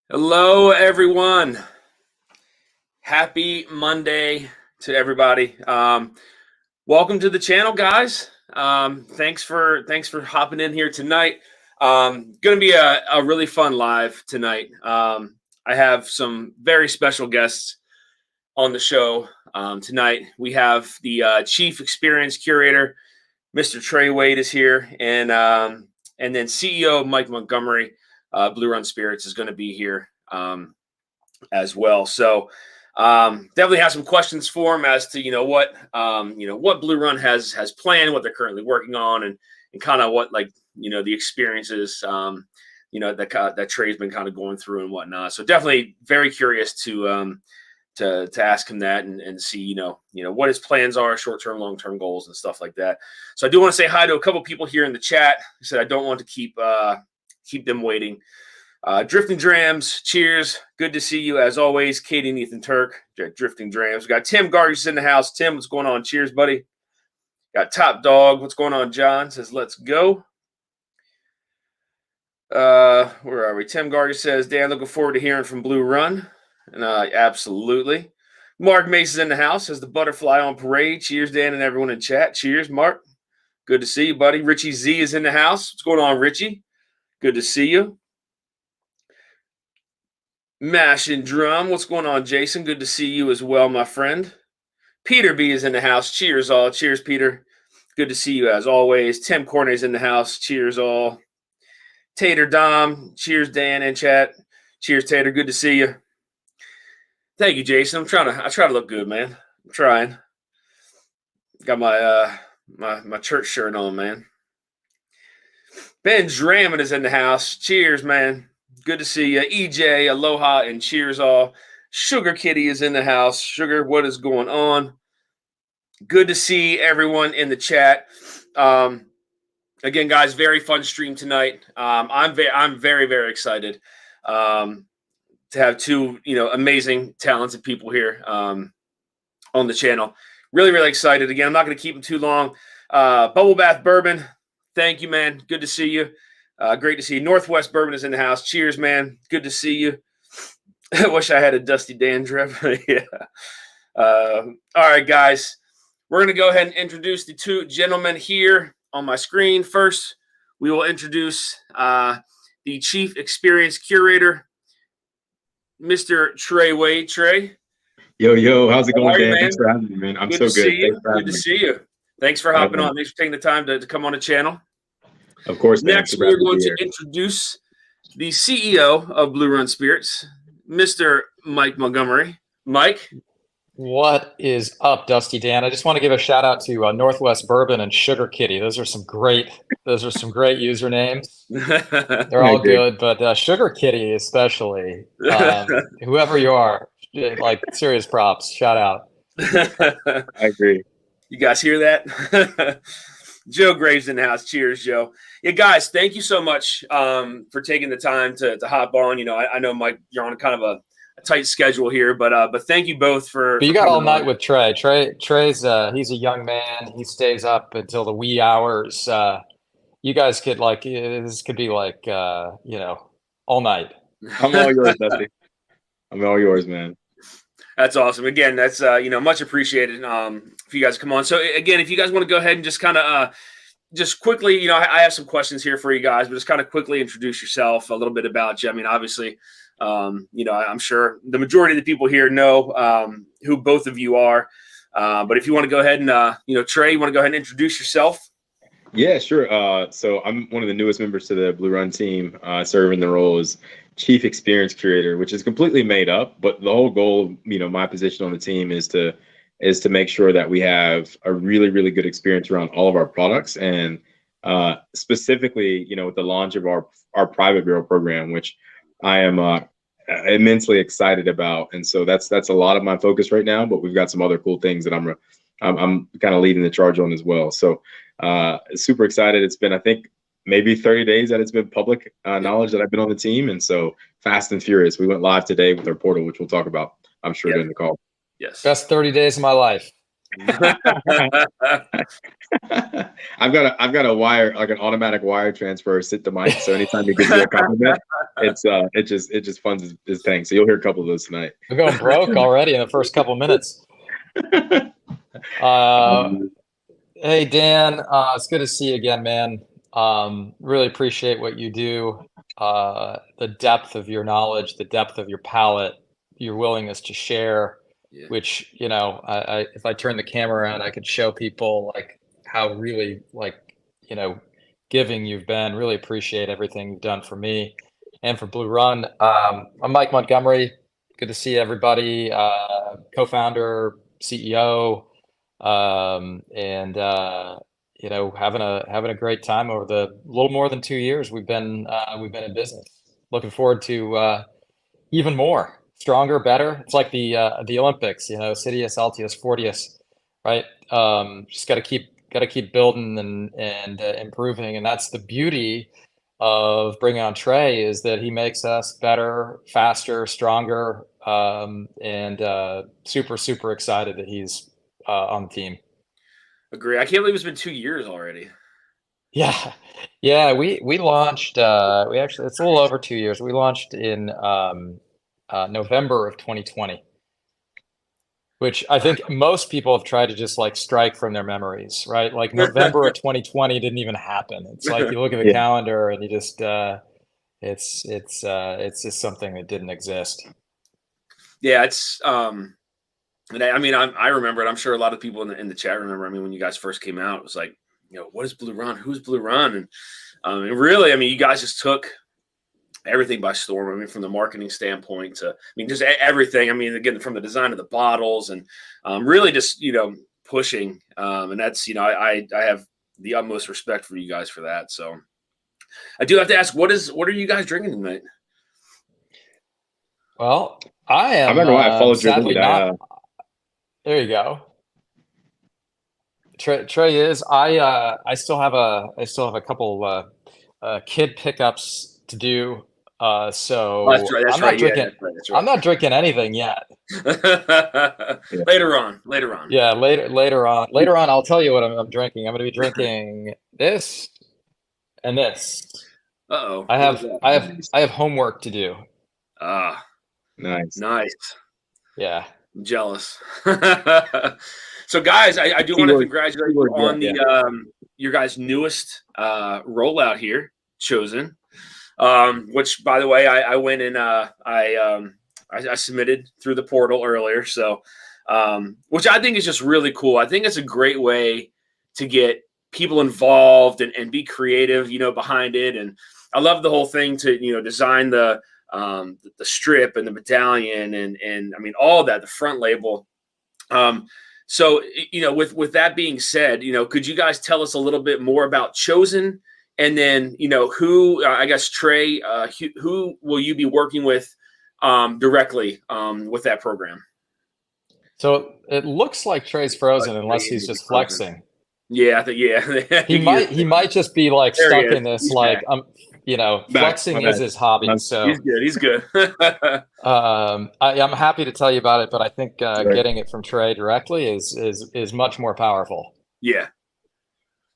Hello, everyone. Happy Monday to everybody. Welcome to the channel, guys. Thanks for hopping in here tonight. Going to be a really fun live tonight. I have some very special guests on the show tonight. We have the Chief Experience Curator, Mr. Trey Wade, is here, and then CEO Mike Montgomery, Blue Run Spirits, is going to be here as well. So definitely have some questions for him as to what Blue Run has planned, what they're currently working on, and kind of what the experiences that Trey's been kind of going through and whatnot. So definitely very curious to ask him that and see what his plans are, short-term, long-term goals, and stuff like that. So I do want to say hi to a couple people here in the chat. I said I don't want to keep them waiting. Drifting Drams, cheers. Good to see you as always. Katie and Ethan Turk, Drifting Drams. We got Tim Gargis in the house. Tim, what's going on? Cheers, buddy. Got Top Dog. What's going on? John says, let's go. Where are we? Tim Gargis says, Dan, looking forward to hearing from Blue Run. And absolutely. Mark Mason's in the house. Says the butterfly on parade. Cheers, Dan, and everyone in chat. Cheers, Mark. Good to see you, buddy. Richie Z is in the house. What's going on, Richie? Good to see you. Mash and Drum. What's going on, Jason? Good to see you as well, my friend. Peter B is in the house. Cheers, all. Cheers, Peter. Good to see you as always. Tim Corney's in the house. Cheers, all. Tater Dom. Cheers, Dan in chat. Cheers, Tater. Good to see you. Thank you, Jason. I try to look good, man. I'm trying. Got my church shirt on, man. Ben Drammond is in the house. Cheers, man. Good to see you. EJ, aloha, and cheers all. Sugar Kitty is in the house. Sugar, what is going on? Good to see everyone in the chat. Again, guys, very fun stream tonight. I'm very, very excited to have two, amazing, talented people here on the channel. Really, really excited. Again, I'm not going to keep them too long. Bubble Bath Bourbon, thank you, man. Good to see you. Great to see you. Northwest Bourbon is in the house. Cheers, man. Good to see you. I wish I had a Dusty Dan drip. Yeah. All right, guys. We're going to go ahead and introduce the two gentlemen here on my screen. First, we will introduce the Chief Experience Curator, Mr. Trey Wade. Trey. Yo, how's it going, Dan? Man? Thanks for having me, man. I'm so good. Good to see you. Thanks for hopping on. Thanks for taking the time to come on the channel. Of course. Next, we're going to introduce the CEO of Blue Run Spirits, Mr. Mike Montgomery. Mike. What is up, Dusty Dan? I just want to give a shout out to Northwest Bourbon and Sugar Kitty. Those are some great usernames. They're all good, but Sugar Kitty especially, whoever you are, like serious props. Shout out. I agree. You guys hear that? Joe Graves in the house. Cheers, Joe. Yeah, guys, thank you so much for taking the time to hop on. I know, Mike, you're on kind of a tight schedule here, but thank you both for. But you got all night with Trey. Trey's he's a young man. He stays up until the wee hours. You guys could this could be all night. I'm all yours, Dusty. I'm all yours, man. That's awesome. Again, that's much appreciated if you guys come on. So again, if you guys want to go ahead and just kind of just quickly, I have some questions here for you guys, but just kind of quickly introduce yourself, a little bit about you. I mean, obviously, I'm sure the majority of the people here know who both of you are. But if you want to go ahead and, Trey, you want to go ahead and introduce yourself? Yeah, sure. So I'm one of the newest members to the Blue Run team, serving the role as Chief Experience Curator, which is completely made up. But the whole goal, my position on the team is to make sure that we have a really, really good experience around all of our products, and specifically, with the launch of our private barrel program, which I am immensely excited about. And so that's a lot of my focus right now. But we've got some other cool things that I'm kind of leading the charge on as well. So super excited. It's been, I think, maybe 30 days that it's been public knowledge that I've been on the team. And so fast and furious. We went live today with our portal, which we'll talk about, I'm sure, during the call. Yes. Best 30 days of my life. I've got a wire, like an automatic wire transfer, sit to Mike. So anytime you give me a compliment, it just funds his tank. So you'll hear a couple of those tonight. We're going broke already in the first couple minutes. Hey Dan, it's good to see you again, man. Really appreciate what you do. The depth of your knowledge, the depth of your palate, your willingness to share. Yeah. Which, you know, I if I turn the camera around, I could show people like how really giving you've been. Really appreciate everything you've done for me and for Blue Run. I'm Mike Montgomery. Good to see everybody. Co-founder, CEO, and having a great time over the little more than 2 years we've been in business. Looking forward to even more. Stronger, better. It's like the Olympics, Citius, Altius, Fortius, right? Just got to keep building and improving, and that's the beauty of bringing on Trey, is that he makes us better, faster, stronger, and super excited that he's on the team. Agree. I can't believe it's been 2 years already. Yeah. We launched. We actually, it's a little over 2 years. We launched in November of 2020, which I think most people have tried to just like strike from their memories, right? Like November of 2020 didn't even happen. It's like you look at the calendar and you just it's just something that didn't exist. Yeah, it's and I remember it. I'm sure a lot of people in the chat remember. I mean, when you guys first came out, it was like, what is Blue Run? Who's Blue Run? And really, I mean, you guys just took everything by storm. I mean, from the marketing standpoint to, just everything. I mean, again, from the design of the bottles and really just, pushing. And that's, I have the utmost respect for you guys for that. So I do have to ask, what are you guys drinking tonight? Well, I am. I'm not gonna lie, I followed your sadly lead. not. There you go. Trey is. I still have a couple kid pickups to do. So that's right. I'm not drinking. That's right. I'm not drinking anything yet. Later on. Yeah, later on. I'll tell you what I'm drinking. I'm going to be drinking this and this. Uh-oh. I have homework to do. Nice. Yeah. I'm jealous. So guys, I do want to congratulate you on your guys' newest rollout here, Chosen. Which, by the way, I went and I submitted through the portal earlier. So, which I think is just really cool. I think it's a great way to get people involved and be creative, behind it. And I love the whole thing to, design the strip and the medallion and I mean, all that, the front label. So, with that being said, could you guys tell us a little bit more about Chosen? And then, who, I guess, Trey, who will you be working with directly with that program? So it looks like Trey's frozen unless he's just flexing. Yeah, I think, yeah. He might just be like stuck in this, he's like, flexing is his hobby. So he's good. I'm happy to tell you about it, but I think getting it from Trey directly is much more powerful. Yeah.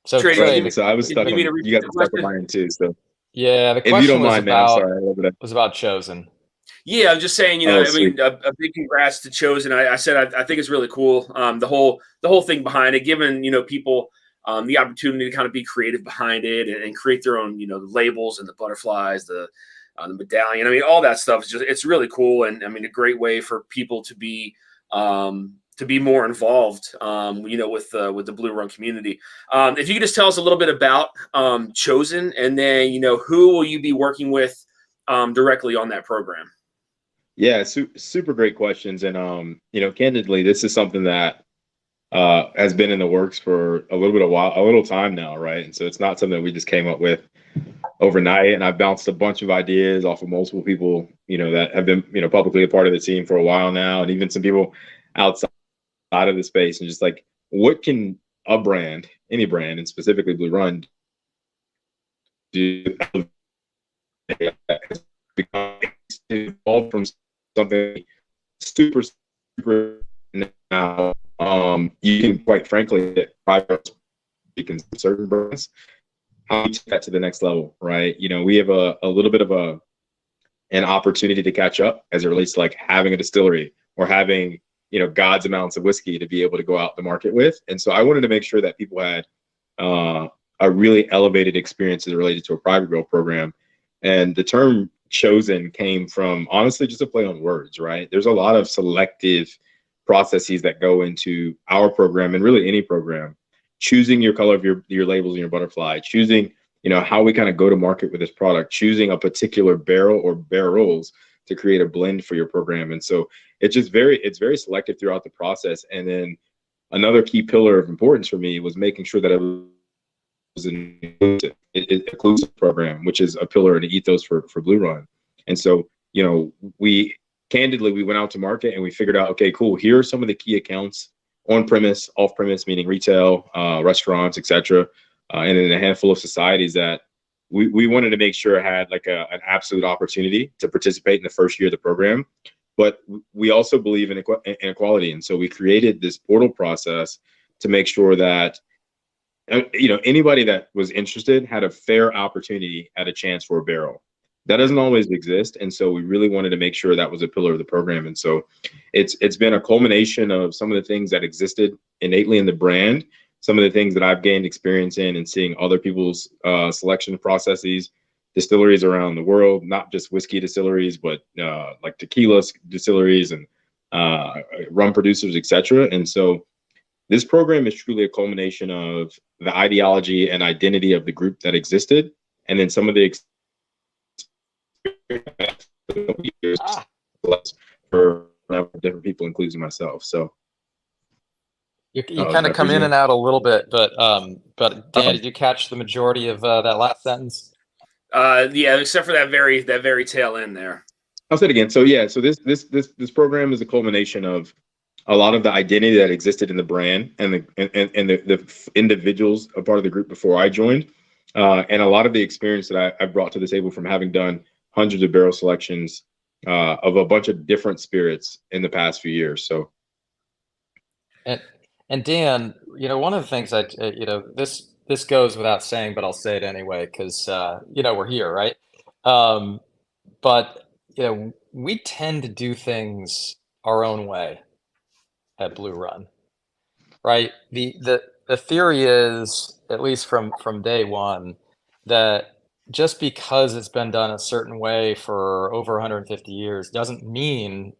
So Trey, so I was stuck on, you guys are stuck on mine too. So yeah, the question was about Chosen. Yeah, I'm just saying, a big congrats to Chosen. I said I think it's really cool. The whole thing behind it, giving people the opportunity to kind of be creative behind it and create their own, the labels and the butterflies, the medallion. I mean, all that stuff is it's really cool, and I mean, a great way for people to be more involved, with the Blue Run community. If you could just tell us a little bit about Chosen, and then who will you be working with directly on that program? Yeah, super great questions, and candidly, this is something that has been in the works for a little time now, right? And so it's not something that we just came up with overnight. And I've bounced a bunch of ideas off of multiple people, that have been publicly a part of the team for a while now, and even some people outside of the space, and just like, what can a brand, any brand, and specifically Blue Run, do evolve from something super now. You can, quite frankly, get private, you can certain brands, how you take that to the next level, right? We have a little bit of a an opportunity to catch up as it relates to like having a distillery or having, God's amounts of whiskey to be able to go out the market with. And so I wanted to make sure that people had a really elevated experience as related to a private barrel program. And the term chosen came from honestly just a play on words, right? There's a lot of selective processes that go into our program and really any program. Choosing your color of your labels and your butterfly, choosing, how we kind of go to market with this product, choosing a particular barrel or barrels to create a blend for your program. And so it's very selective throughout the process. And then another key pillar of importance for me was making sure that it was an inclusive program, which is a pillar and an ethos for Blue Run. And so, we went out to market and we figured out, okay, cool, here are some of the key accounts on premise, off premise, meaning retail, restaurants, etc. And then a handful of societies that we wanted to make sure had like an absolute opportunity to participate in the first year of the program. But we also believe in equality. And so we created this portal process to make sure that, anybody that was interested had a fair opportunity at a chance for a barrel. That doesn't always exist. And so we really wanted to make sure that was a pillar of the program. And so it's been a culmination of some of the things that existed innately in the brand, some of the things that I've gained experience in and seeing other people's selection processes, distilleries around the world, not just whiskey distilleries, but like tequila distilleries and rum producers, etc. And so this program is truly a culmination of the ideology and identity of the group that existed, and then some of the years for different people, including myself. So you kind of come in and out a little bit, but Dan, did you catch the majority of that last sentence? Yeah, except for that very tail end there. I'll say it again. So yeah, so this program is a culmination of a lot of the identity that existed in the brand and the individuals a part of the group before I joined, and a lot of the experience that I brought to the table from having done hundreds of barrel selections of a bunch of different spirits in the past few years. So, and Dan, one of the things this goes without saying, but I'll say it anyway because we're here, right? But we tend to do things our own way at Blue Run, right? The theory is, at least from day one, that just because it's been done a certain way for over 150 years doesn't mean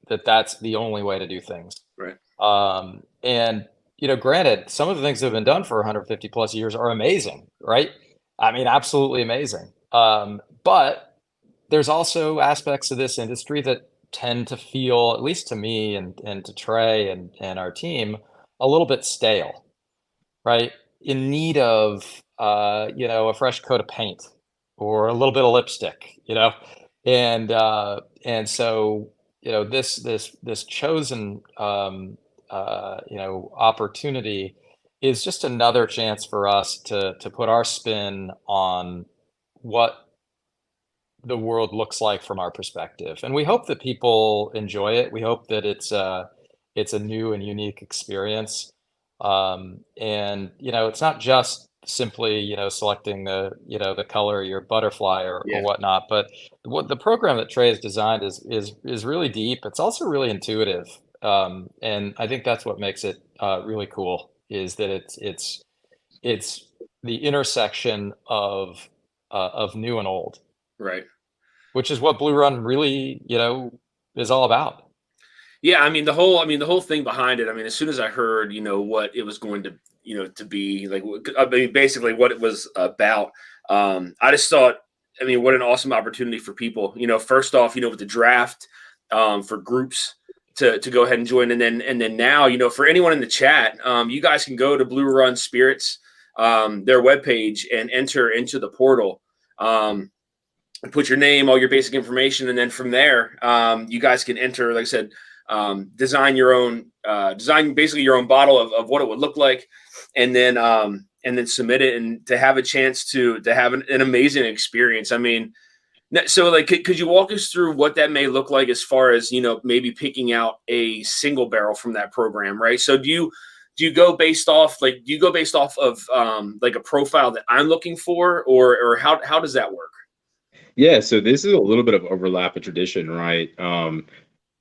that that's the only way to do things. Right. And granted, some of the things that have been done for 150 plus years are amazing, right? I mean, absolutely amazing. But there's also aspects of this industry that tend to feel, at least to me and to Trey and our team, a little bit stale, right? In need of, a fresh coat of paint or a little bit of lipstick, and so, this chosen, opportunity is just another chance for us to put our spin on what the world looks like from our perspective. And we hope that people enjoy it. We hope that it's a new and unique experience. And, it's not just simply, selecting the color of your butterfly or whatnot, but what the program that Trey has designed is really deep. It's also really intuitive. And I think that's what makes it really cool, is that it's the intersection of new and old. Right. Which is what Blue Run really, is all about. Yeah, I mean the whole thing behind it. I mean, as soon as I heard, what it was going to, to be like, I mean, basically what it was about, I just thought, I mean, what an awesome opportunity for people. First off, with the draft, for groups to go ahead and join, and then now, for anyone in the chat, you guys can go to Blue Run Spirits, their webpage, and enter into the portal. Put your name, all your basic information, and then from there, you guys can enter, like I said, design basically your own bottle of what it would look like, and then submit it, and to have a chance to have an amazing experience. I mean, so like, could you walk us through what that may look like as far as, maybe picking out a single barrel from that program, right? So do you go based off of like a profile that I'm looking for, or how does that work? Yeah, so this is a little bit of overlap of tradition, right?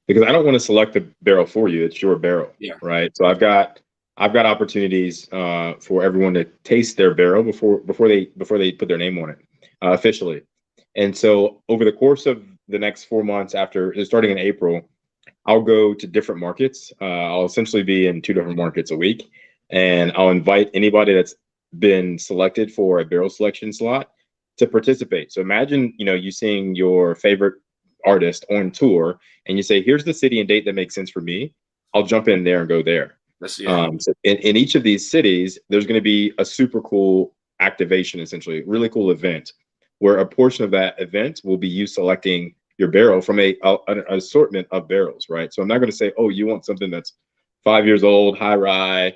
Because I don't want to select the barrel for you; it's your barrel, Yeah. right? So I've got opportunities for everyone to taste their barrel before they put their name on it officially. And so over the course of the next 4 months, after starting in April, I'll go to different markets. I'll essentially be in 2 different markets a week, and I'll invite anybody that's been selected for a barrel selection slot to participate. So imagine, you seeing your favorite artist on tour, and you say, "Here's the city and date that makes sense for me. I'll jump in there and go there." Yeah. So in each of these cities, there's going to be a super cool activation, essentially, really cool event, where a portion of that event will be you selecting your barrel from an assortment of barrels, right? So I'm not going to say, oh, you want something that's 5 years old, high rye,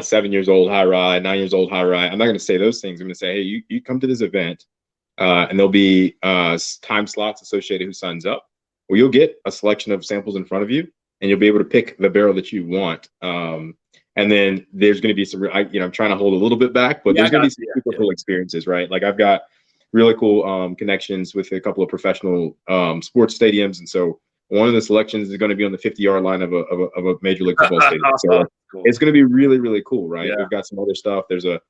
7 years old, high rye, 9 years old, high rye. I'm not going to say those things. I'm going to say, hey, you come to this event, and there'll be time slots associated who signs up, where you'll get a selection of samples in front of you, and you'll be able to pick the barrel that you want. And then there's going to be some, I'm trying to hold a little bit back, but there's going to be some super cool experiences, right? Like I've got really cool connections with a couple of professional sports stadiums. And so one of the selections is going to be on the 50-yard line of a major league football stadium. So cool. It's going to be really, really cool, right? Yeah. We've got some other stuff. There's a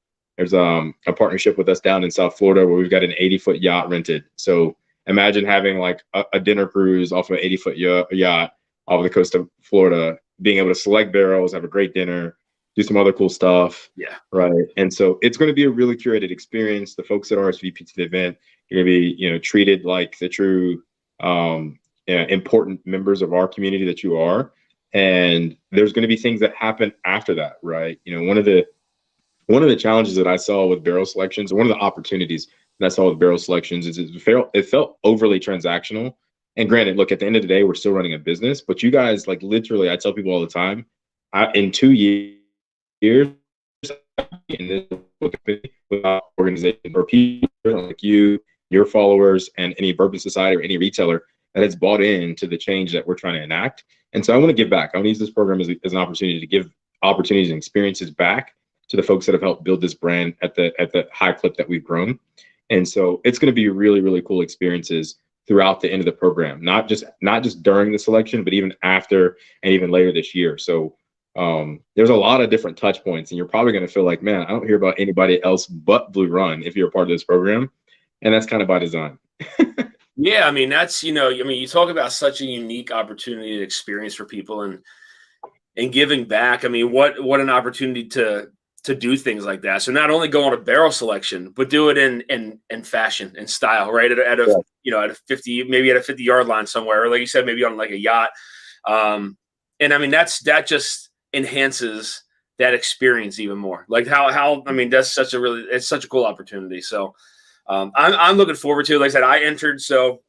partnership with us down in South Florida where we've got an 80-foot yacht rented. So imagine having like a dinner cruise off of an 80-foot yacht off the coast of Florida, being able to select barrels, have a great dinner, do some other cool stuff. Yeah. Right. And so it's going to be a really curated experience. The folks that RSVP to the event, you're going to be, treated like the true important members of our community that you are. And there's going to be things that happen after that, right? One of the challenges that I saw with barrel selections, one of the opportunities that I saw with barrel selections is it felt overly transactional. And granted, look, at the end of the day, we're still running a business, but you guys, like literally, I tell people all the time, in 2 years, in this organization or people like you, your followers, and any bourbon society or any retailer that has bought into the change that we're trying to enact. And so I want to give back. I want to use this program as an opportunity to give opportunities and experiences back to the folks that have helped build this brand at the high clip that we've grown. And so it's going to be really, really cool experiences throughout the end of the program, not just during the selection, but even after and even later this year. So there's a lot of different touch points, and you're probably going to feel like, man, I don't hear about anybody else but Blue Run if you're a part of this program. And that's kind of by design. Yeah. I mean, that's, you talk about such a unique opportunity and experience for people and giving back. I mean, what an opportunity to do things like that. So not only go on a barrel selection, but do it in fashion and style, right? At a 50-yard line somewhere, or like you said, maybe on like a yacht. And I mean, that just enhances that experience even more. Like that's it's such a cool opportunity. So I'm looking forward to it. Like I said, I entered, so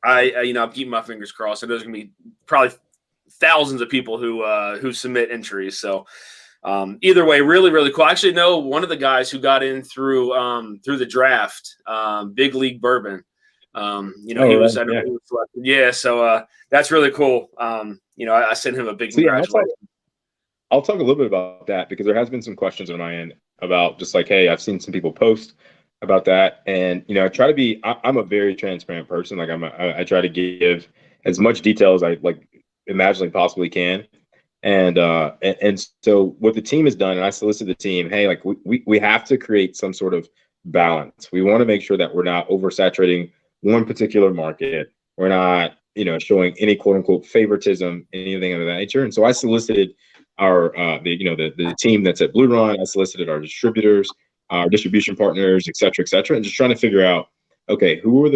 I'm keeping my fingers crossed. And there's gonna be probably thousands of people who submit entries. So either way, really, really cool. I actually know one of the guys who got in through the draft, Big League Bourbon. He was selected. Yeah, so that's really cool. I sent him a big congratulations. I'll talk a little bit about that because there has been some questions on my end about just like, hey, I've seen some people post about that, and I try to be. I'm a very transparent person. Like I try to give as much detail as I like imaginably possibly can. And so what the team has done, and I solicited the team, hey, like we have to create some sort of balance. We want to make sure that we're not oversaturating one particular market. We're not, showing any quote unquote favoritism, anything of that nature. And so I solicited our the team that's at Blue Run. I solicited our distributors, our distribution partners, et cetera, and just trying to figure out, okay, who are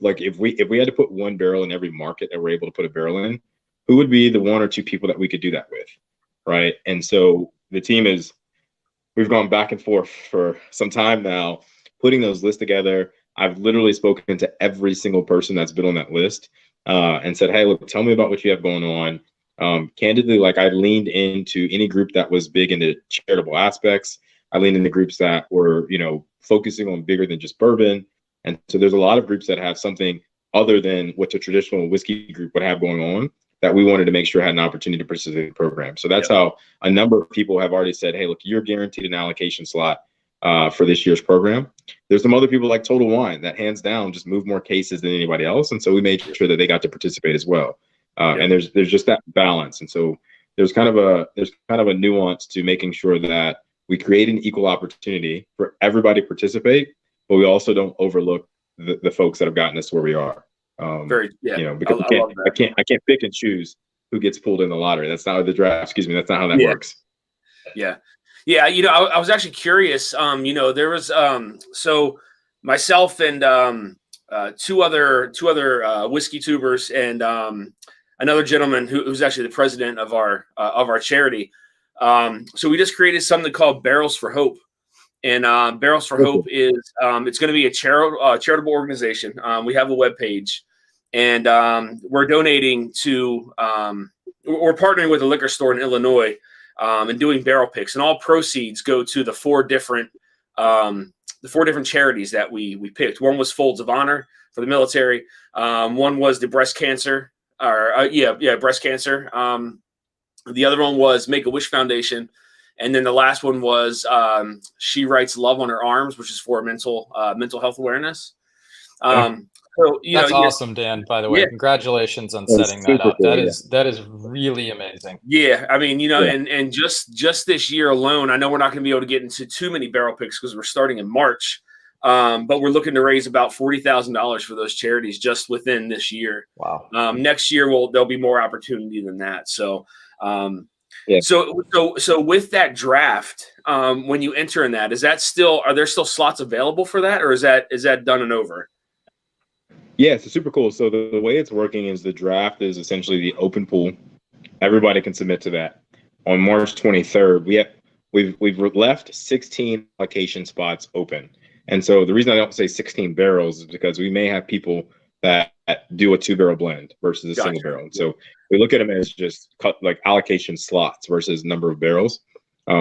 if we had to put one barrel in every market that we're able to put a barrel in, who would be the one or two people that we could do that with, right? And so the team we've gone back and forth for some time now, putting those lists together. I've literally spoken to every single person that's been on that list and said, hey, look, tell me about what you have going on. Candidly, like I leaned into any group that was big into charitable aspects. I leaned into groups that were, focusing on bigger than just bourbon. And so there's a lot of groups that have something other than what a traditional whiskey group would have going on that we wanted to make sure had an opportunity to participate in the program. So that's how a number of people have already said, hey, look, you're guaranteed an allocation slot for this year's program. There's some other people like Total Wine that hands down just move more cases than anybody else, and so we made sure that they got to participate as well. And there's just that balance, and so there's kind of a nuance to making sure that we create an equal opportunity for everybody to participate, but we also don't overlook the folks that have gotten us where we are. Because I can't pick and choose who gets pulled in the lottery. That's not the draft. Excuse me. That's not how that works. Yeah. I was actually curious. There was so myself and two other whiskey tubers and another gentleman who's actually the president of our charity. So we just created something called Barrels for Hope, and Barrels for Hope is it's going to be a charitable organization. We have a webpage, and we're donating to we're partnering with a liquor store in Illinois and doing barrel picks, and all proceeds go to the four different charities that we picked. One was Folds of Honor for the military. One was the breast cancer, breast cancer. The other one was Make-A-Wish Foundation. And then the last one was She Writes Love on Her Arms, which is for mental health awareness. That's awesome, Dan, by the way. Congratulations on setting that up. Cool, that is really amazing. Yeah. I mean, and just this year alone, I know we're not going to be able to get into too many barrel picks because we're starting in March. But we're looking to raise about $40,000 for those charities just within this year. Wow. Next year there'll be more opportunity than that. So so with that draft, when you enter in that, are there still slots available for that, or is that done and over? Yeah, it's super cool. So the way it's working is the draft is essentially the open pool. Everybody can submit to that. On March 23rd, we've left 16 allocation spots open. And so the reason I don't say 16 barrels is because we may have people that do a 2-barrel blend versus a single barrel. And so we look at them as just like allocation slots versus number of barrels.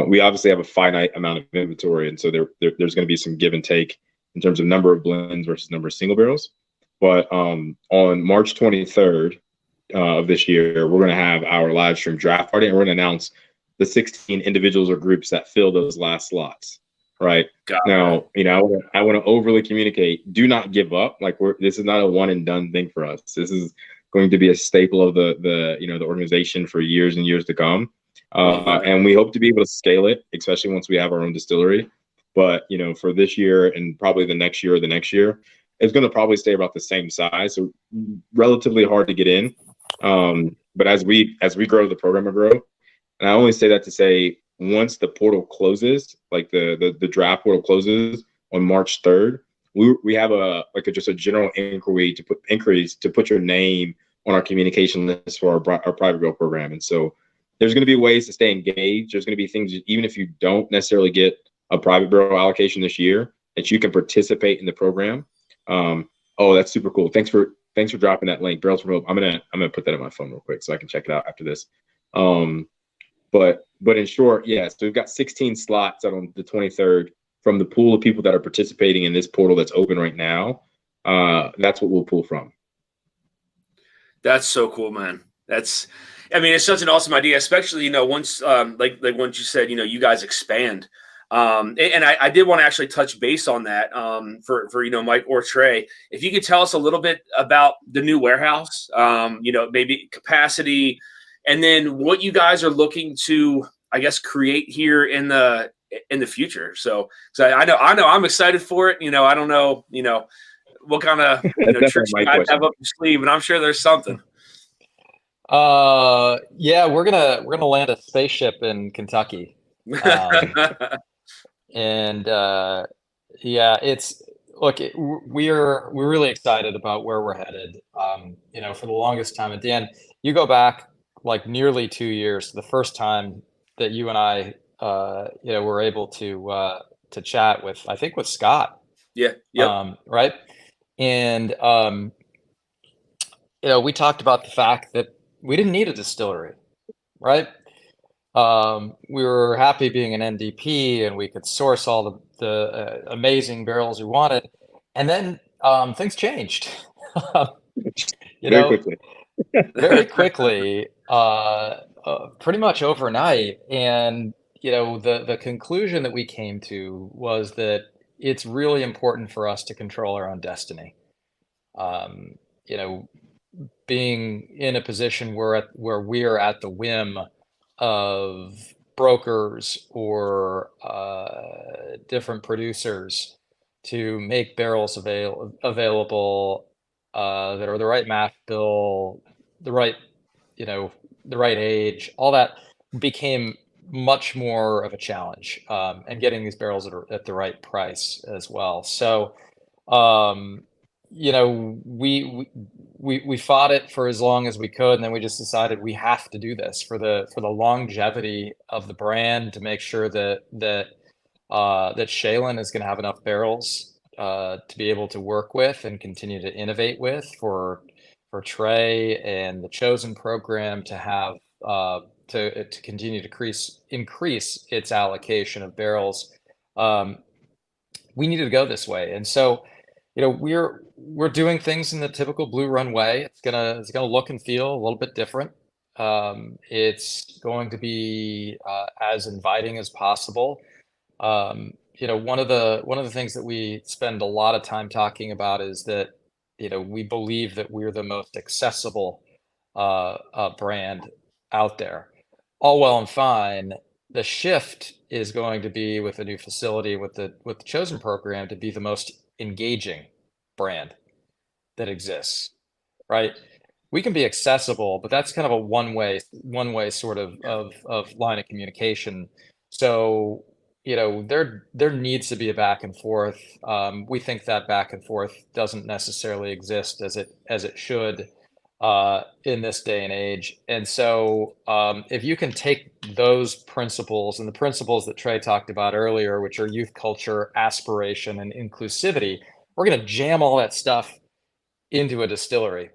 We obviously have a finite amount of inventory, and so there's going to be some give and take in terms of number of blends versus number of single barrels. But on March 23rd of this year, we're going to have our live stream draft party, and we're going to announce the 16 individuals or groups that fill those last slots. Right now, I want to overly communicate. Do not give up. Like this is not a one and done thing for us. This is going to be a staple of the organization for years and years to come. And we hope to be able to scale it, especially once we have our own distillery. But for this year and probably the next year or the next year, it's going to probably stay about the same size. So relatively hard to get in. But as we grow the program and grow, and I only say that to say, once the portal closes, like the draft portal closes on March 3rd, we have just a general inquiries to put your name on our communication list for our private barrel program. And so there's going to be ways to stay engaged. There's going to be things, even if you don't necessarily get a private barrel allocation this year, that you can participate in the program. That's super cool. Thanks for dropping that link, Barrels for Hope. I'm gonna put that on my phone real quick so I can check it out after this. But in short, so we've got 16 slots out on the 23rd from the pool of people that are participating in this portal that's open right now. That's what we'll pull from. That's so cool, man. It's such an awesome idea, especially, once, like once you said, you guys expand. And I did want to actually touch base on that for Mike or Trey. If you could tell us a little bit about the new warehouse, maybe capacity, and then what you guys are looking to, I guess, create here in the future. So I know I'm excited for it. I don't know, what kind of tricks you guys have up your sleeve, and I'm sure there's something. We're gonna land a spaceship in Kentucky. We're really excited about where we're headed. For the longest time, and Dan, you go back like nearly 2 years, the first time that you and I, were able to chat with, I think, with Scott. Yeah. Yep. Right. And, we talked about the fact that we didn't need a distillery, right? We were happy being an NDP, and we could source all the amazing barrels we wanted. And then things changed. Very quickly. Very quickly, pretty much overnight. And the conclusion that we came to was that it's really important for us to control our own destiny. Um, you know, being in a position where we are at the whim of brokers or different producers to make barrels available that are the right math bill, the right, the right age, all that became much more of a challenge, and getting these barrels at the right price as well. So, um, we fought it for as long as we could, and then we just decided we have to do this for the longevity of the brand, to make sure that Shaylin is going to have enough barrels to be able to work with and continue to innovate with, for Trey and the Chosen program to have to continue to increase its allocation of barrels. We needed to go this way, and so we're doing things in the typical Blue Run way. It's gonna look and feel a little bit different. It's going to be as inviting as possible. One of the things that we spend a lot of time talking about is that we believe that we're the most accessible brand out there. All well and fine. The shift is going to be, with a new facility, with the Chosen program, to be the most engaging brand that exists, right? We can be accessible, but that's kind of a one-way sort of line of communication. So, there needs to be a back and forth. We think that back and forth doesn't necessarily exist as it should in this day and age. And so, if you can take those principles and the principles that Trey talked about earlier, which are youth culture, aspiration, and inclusivity, we're going to jam all that stuff into a distillery.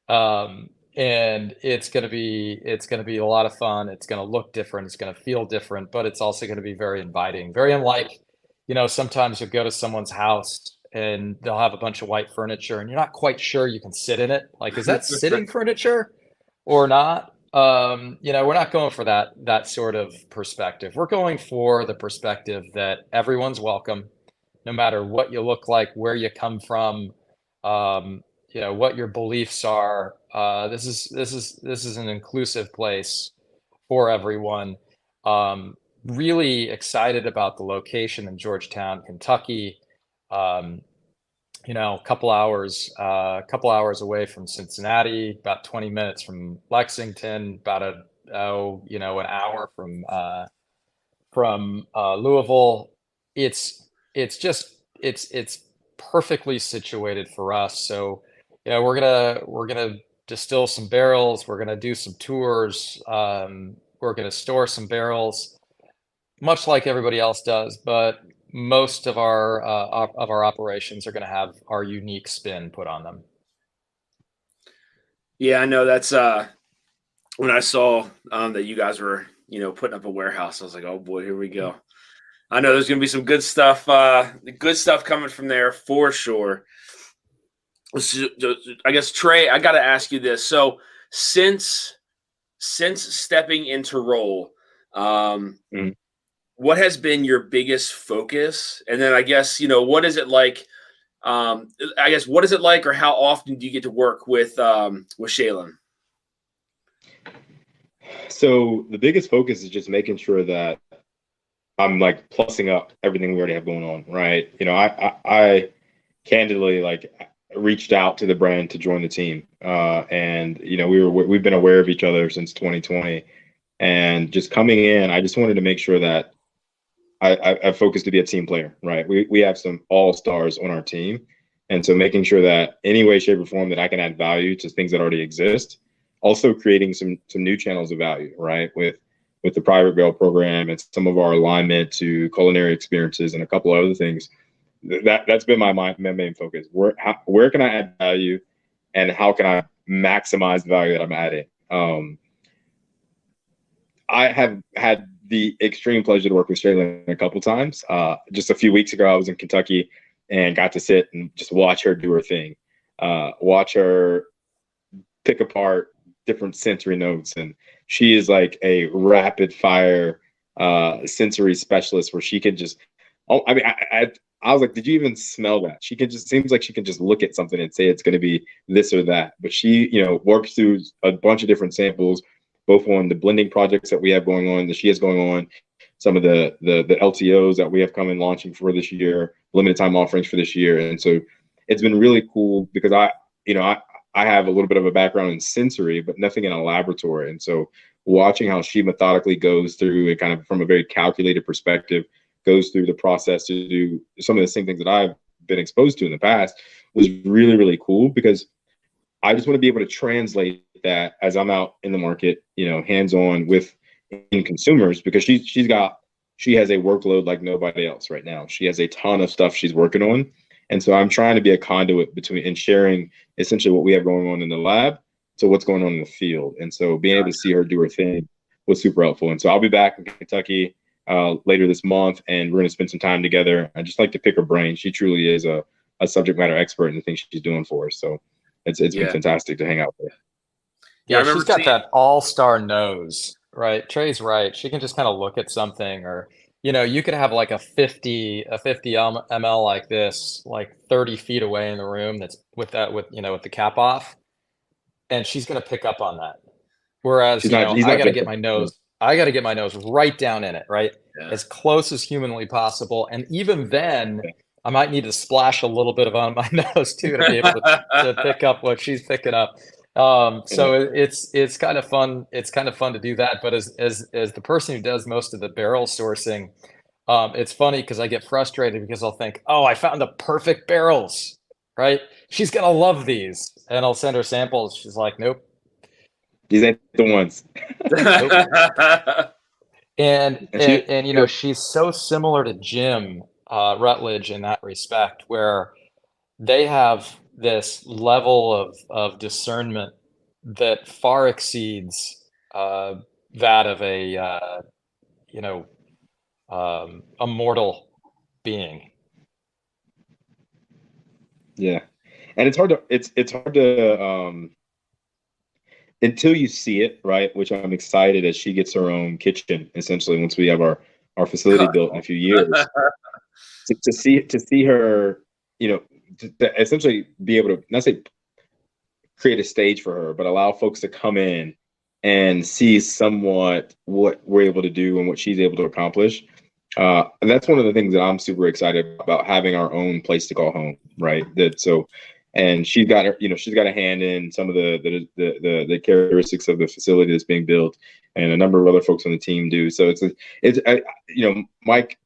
And it's going to be a lot of fun. It's going to look different. It's going to feel different, but it's also going to be very inviting, very unlike, sometimes you'll go to someone's house and they'll have a bunch of white furniture and you're not quite sure you can sit in it. Like, is that sitting furniture or not? We're not going for that sort of perspective. We're going for the perspective that everyone's welcome, no matter what you look like, where you come from, what your beliefs are. This is an inclusive place for everyone. Really excited about the location in Georgetown, Kentucky. A couple hours away from Cincinnati, about 20 minutes from Lexington, about an hour from Louisville. It's perfectly situated for us. So, we're gonna distill some barrels. We're gonna do some tours. We're gonna store some barrels, much like everybody else does, but most of our operations are going to have our unique spin put on them. Yeah, I know. That's when I saw that you guys were, putting up a warehouse, I was like, oh boy, here we go. I know there's going to be some good stuff coming from there for sure. I guess, Trey, I got to ask you this. So since stepping into role, what has been your biggest focus? And then I guess, what is it like? What is it like, or how often do you get to work with Shaylin? So the biggest focus is just making sure that I'm like plussing up everything we already have going on, right? I candidly reached out to the brand to join the team, and we've been aware of each other since 2020, and just coming in, I just wanted to make sure that I focused to be a team player, right? We have some all-stars on our team. And so making sure that any way, shape, or form that I can add value to things that already exist, also creating some new channels of value, right? With the private barrel program and some of our alignment to culinary experiences and a couple of other things. That's been my main focus. Where can I add value, and how can I maximize the value that I'm adding? I have had the extreme pleasure to work with Shaylin a couple times. Just a few weeks ago, I was in Kentucky and got to sit and just watch her do her thing, watch her pick apart different sensory notes. And she is like a rapid fire sensory specialist where she can just, oh, I mean, I was like, did you even smell that? She can just, seems like she can just look at something and say it's going to be this or that. But she, works through a bunch of different samples, both on the blending projects that we have going on, that she has going on, some of the LTOs that we have coming launching for this year, limited time offerings for this year. And so it's been really cool because I have a little bit of a background in sensory, but nothing in a laboratory. And so watching how she methodically goes through and kind of from a very calculated perspective goes through the process to do some of the same things that I've been exposed to in the past was really, really cool, because I just want to be able to translate that as I'm out in the market, hands-on with in consumers, because she has a workload like nobody else right now. She has a ton of stuff she's working on. And so I'm trying to be a conduit between and sharing essentially what we have going on in the lab to what's going on in the field. And so being able to see her do her thing was super helpful. And so I'll be back in Kentucky later this month, and we're going to spend some time together. I just like to pick her brain. She truly is a subject matter expert in the things she's doing for us. So it's been fantastic to hang out with. Yeah, she's got that all-star nose, right? Trey's right. She can just kind of look at something, or you could have like a 50 ml like this, like 30 feet away in the room that's with the cap off, and she's going to pick up on that. Whereas, I got to get my nose right down in it, right? Yeah. As close as humanly possible. And even then, I might need to splash a little bit on my nose too to be able to pick up what she's picking up. So it's kind of fun. It's kind of fun to do that. But as the person who does most of the barrel sourcing, it's funny because I get frustrated because I'll think, oh, I found the perfect barrels, right? She's going to love these. And I'll send her samples. She's like, nope. These ain't the ones. And she's so similar to Jim Rutledge in that respect, where they have this level of discernment that far exceeds that of a mortal being. Yeah, and it's hard to until you see it, right? Which I'm excited as she gets her own kitchen, essentially, once we have our facility built in a few years. to see her, to essentially be able to not say create a stage for her, but allow folks to come in and see somewhat what we're able to do and what she's able to accomplish. And that's one of the things that I'm super excited about, having our own place to call home, right? And she's got a hand in some of the characteristics of the facility that's being built, and a number of other folks on the team do. So Mike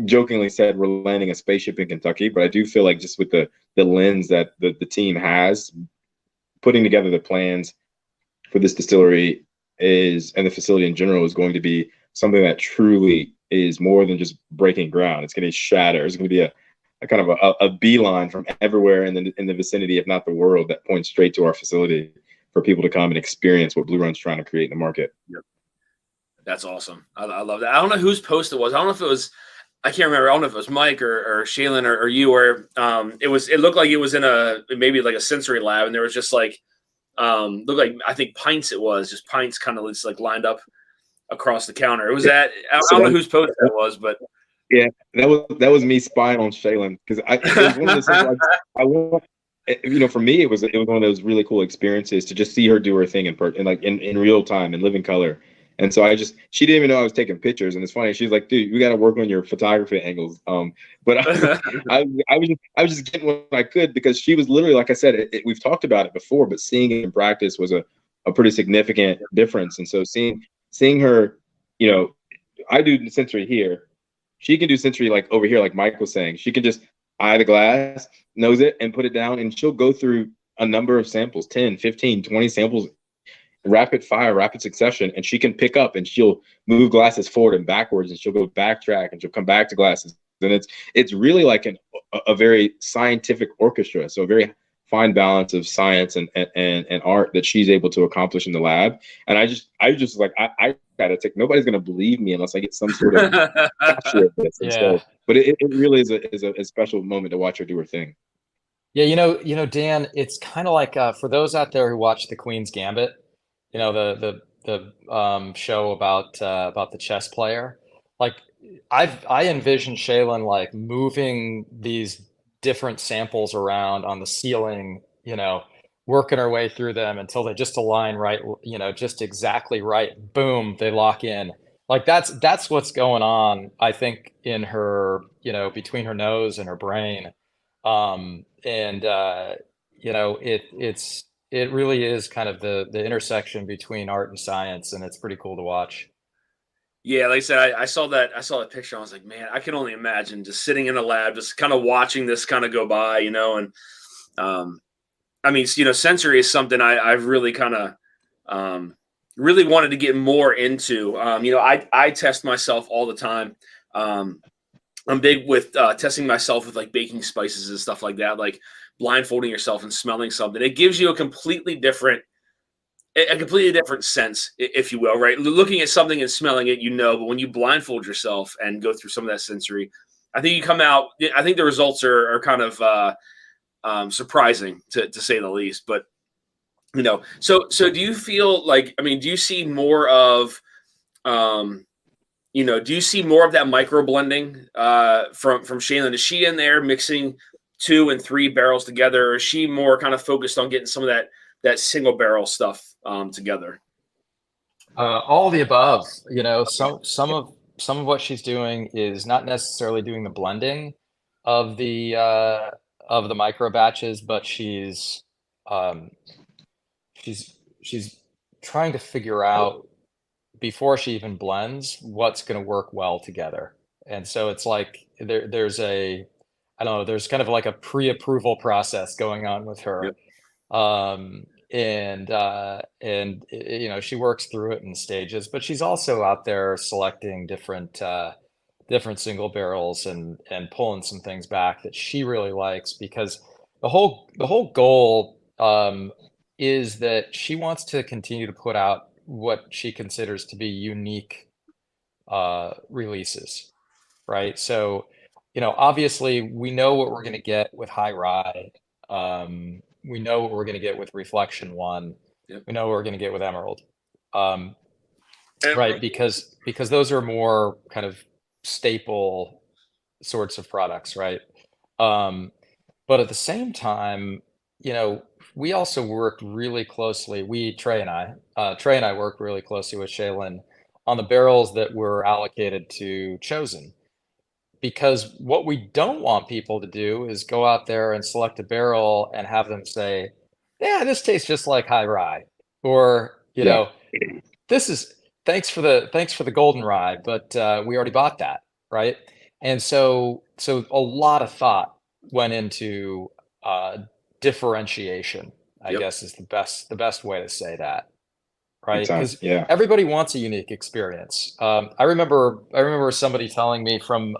jokingly said we're landing a spaceship in Kentucky, but I do feel like just with the lens that the team has, putting together the plans for this distillery and the facility in general is going to be something that truly is more than just breaking ground. It's going to shatter. It's going to be a kind of a beeline from everywhere in the vicinity, if not the world, that points straight to our facility for people to come and experience what Blue Run's trying to create in the market. Yep. That's awesome. I love that. I don't know whose post it was. I don't know if it was, I can't remember. I don't know if it was Mike or Shaylin or you, where it looked like it was in maybe like a sensory lab, and there was just like looked like, I think pints, it was just pints kind of just like lined up across the counter. It was I don't know whose post that was, but yeah, that was me spying on Shaylin, because it was one of those things I want. For me, it was one of those really cool experiences to just see her do her thing in real time, in living color. And so she didn't even know I was taking pictures. And it's funny, she's like, dude, you got to work on your photography angles. But I was just getting what I could, because she was literally, like I said, we've talked about it before, but seeing it in practice was a pretty significant difference. And so seeing her, I do sensory here. She can do sensory like over here, like Mike was saying. She can just eye the glass, nose it, and put it down. And she'll go through a number of samples, 10, 15, 20 samples, rapid succession. And she can pick up, and she'll move glasses forward and backwards, and she'll go backtrack, and she'll come back to glasses. And it's really like a very scientific orchestra. So a very fine balance of science and art that she's able to accomplish in the lab. And I just like, I gotta take, nobody's gonna believe me unless I get some sort of capture of this. And so, but it really is a special moment to watch her do her thing. Yeah, Dan, it's kind of like for those out there who watch The Queen's Gambit, the show about the chess player. Like I envision Shaylin like moving these different samples around on the ceiling, working her way through them until they just align right, just exactly right. Boom, they lock in. Like that's what's going on, I think, in her, between her nose and her brain. And it really is kind of the intersection between art and science, and it's pretty cool to watch. Yeah, like I said, I saw that picture. I was like, man, I can only imagine just sitting in a lab, just kind of watching this kind of go by, and I mean, sensory is something I've really kind of really wanted to get more into. I test myself all the time. I'm big with testing myself with like baking spices and stuff like that, like blindfolding yourself and smelling something. It gives you a completely different sense, if you will, right? Looking at something and smelling it, but when you blindfold yourself and go through some of that sensory, I think you come out. I think the results are kind of surprising to say the least. But so do you feel like? I mean, do you see more of do you see more of that micro blending from Shaylin? Is she in there mixing 2 and 3 barrels together, or is she more kind of focused on getting some of that single barrel stuff together? All of the above. Some of what she's doing is not necessarily doing the blending of the micro batches, but um, she's trying to figure out before she even blends what's going to work well together. And so it's like there's I don't know, there's kind of like a pre-approval process going on with her. Yep. And she works through it in stages, but she's also out there selecting different single barrels and pulling some things back that she really likes, because the whole goal is that she wants to continue to put out what she considers to be unique releases, right? So, obviously we know what we're going to get with High Rye. We know what we're going to get with Reflection One. Yep. We know what we're going to get with Emerald. Emerald. Right, because those are more kind of staple sorts of products, right? But at the same time, we also worked really closely. Trey and I worked really closely with Shaylin on the barrels that were allocated to Chosen. Because what we don't want people to do is go out there and select a barrel and have them say, yeah, this tastes just like High Rye. Or, this is thanks for the golden rye, but we already bought that, right? And so a lot of thought went into differentiation, I guess is the best way to say that, right? Because everybody wants a unique experience. I remember somebody telling me from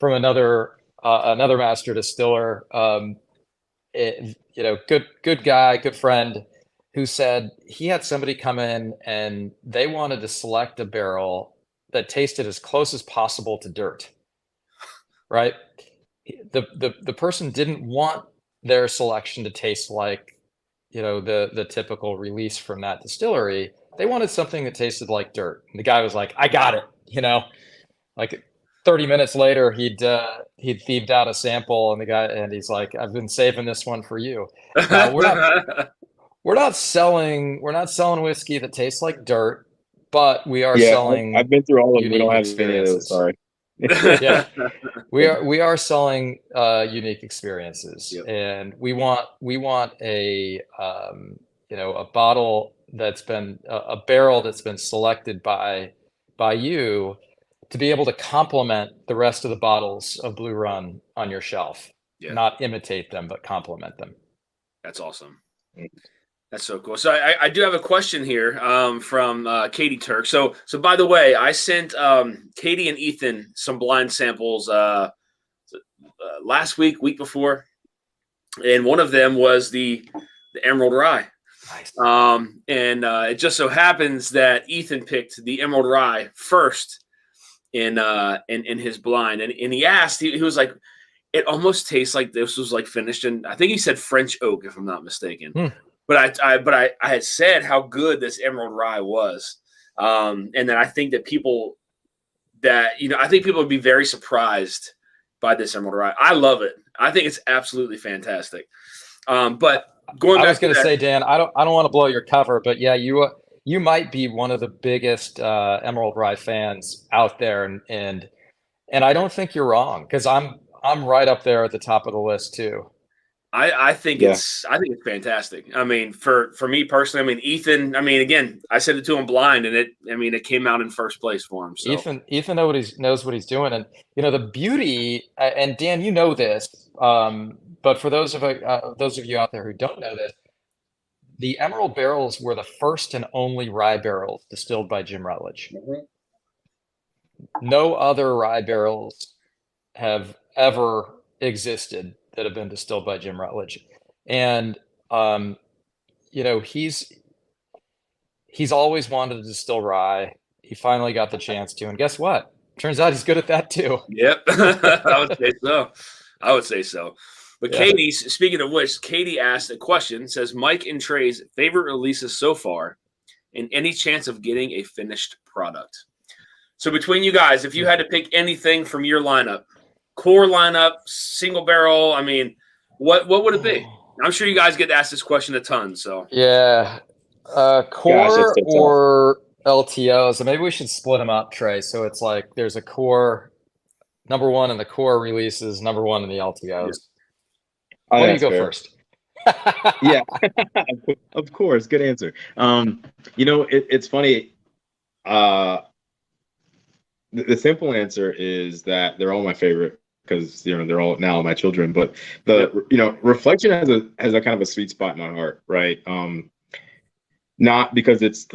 another master distiller, good guy, good friend, who said he had somebody come in and they wanted to select a barrel that tasted as close as possible to dirt, right? The person didn't want their selection to taste like, the typical release from that distillery. They wanted something that tasted like dirt. And the guy was like, I got it, like 30 minutes later, he'd thieved out a sample, and he's like, I've been saving this one for you. Now, we're not selling whiskey that tastes like dirt, but we are selling. I've been through all of them. We don't have any of those. Sorry. Yeah, we are selling unique experiences, and we want a a bottle that's been a barrel that's been selected by you to be able to complement the rest of the bottles of Blue Run on your shelf, not imitate them, but complement them. That's awesome. That's so cool. So I do have a question here from Katie Turk. So by the way, I sent Katie and Ethan some blind samples last week before, and one of them was the Emerald Rye. Nice. And it just so happens that Ethan picked the Emerald Rye first in his blind, and he asked, he was like, it almost tastes like this was like finished in, I think he said French oak, if I'm not mistaken. but I had said how good this Emerald Rye was, and then I think that people would be very surprised by this Emerald Rye. I love it. I think it's absolutely fantastic. But going back I was going to to that, say, Dan, I don't want to blow your cover, but yeah, you might be one of the biggest Emerald Rye fans out there, and I don't think you're wrong, because I'm right up there at the top of the list too. I think Yeah. it's fantastic. I mean, for me personally, I mean, Ethan. I mean, again, I said it to him blind, and it came out in first place for him. So Ethan knows what he's doing, and the beauty. And Dan, you know this, but for those of you out there who don't know this, the Emerald barrels were the first and only rye barrels distilled by Jim Rutledge. Mhm. No other rye barrels have ever existed that have been distilled by Jim Rutledge, and he's always wanted to distill rye. He finally got the chance to, and guess what? Turns out he's good at that too. Yep, I would say so. I would say so. But Yeah. Katie, speaking of which, Katie asked a question. Says Mike and Trey's favorite releases so far, and any chance of getting a finished product. So between you guys, if you had to pick anything from your lineup, core lineup, single barrel, I mean, what would it be? I'm sure you guys get asked this question a ton. So Yeah. Gosh, Core that's so tough. or LTO. So maybe we should split them up, Trey. So it's like there's a core number one in the core releases, number one in the LTOs. Oh, Why don't you that's go fair. first? Yeah, of course. Good answer. It's funny. The simple answer is that they're all my favorite because they're all now my children. But Reflection has a kind of a sweet spot in my heart, right? Not because it's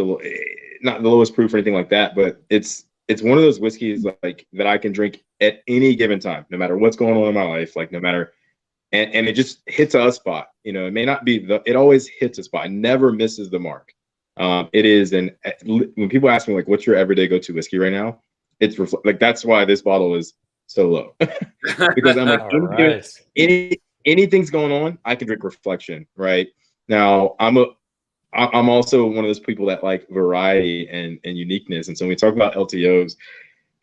not the lowest proof or anything like that, but it's one of those whiskeys like that I can drink at any given time, no matter what's going on in my life, like no matter. And it just hits a spot. It may not be it always hits a spot. It never misses the mark. It is, and when people ask me like, "What's your everyday go-to whiskey right now?" It's like that's why this bottle is so low because I'm like, All right. anything's going on, I can drink Reflection. Right now, I'm also one of those people that like variety and uniqueness. And so when we talk about LTOs,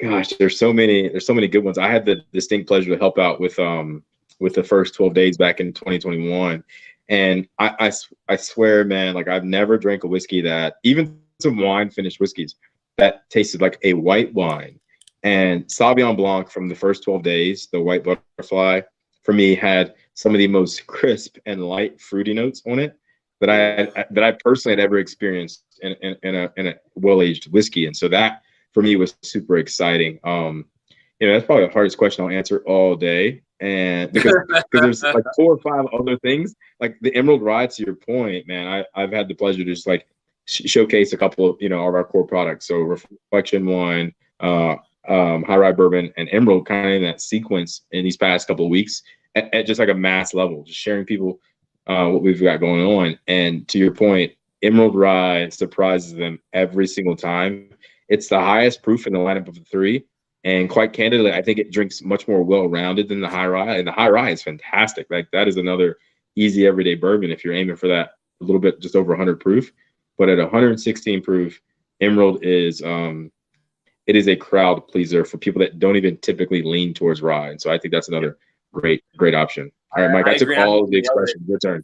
gosh, there's so many good ones. I had the distinct pleasure to help out with the first 12 days back in 2021. And I swear, man, like I've never drank a whiskey that, even some wine finished whiskeys, that tasted like a white wine. And Sauvignon Blanc from the first 12 days, the White Butterfly, for me had some of the most crisp and light fruity notes on it that I personally had ever experienced in a well-aged whiskey. And so that for me was super exciting. That's probably the hardest question I'll answer all day. And because there's like 4 or 5 other things, like the Emerald Rye, to your point, man, I've had the pleasure to just like showcase a couple of our core products. So Reflection One, High Rye Bourbon, and Emerald, kind of in that sequence in these past couple of weeks at just like a mass level, just sharing people what we've got going on. And to your point, Emerald Rye surprises them every single time. It's the highest proof in the lineup of the 3. And quite candidly, I think it drinks much more well-rounded than the High Rye. And the High Rye is fantastic. Like that is another easy everyday bourbon if you're aiming for that a little bit just over 100 proof. But at 116 proof, Emerald is it is a crowd pleaser for people that don't even typically lean towards rye. And so I think that's another great option. All right, Mike, I took all of the expressions. Your turn.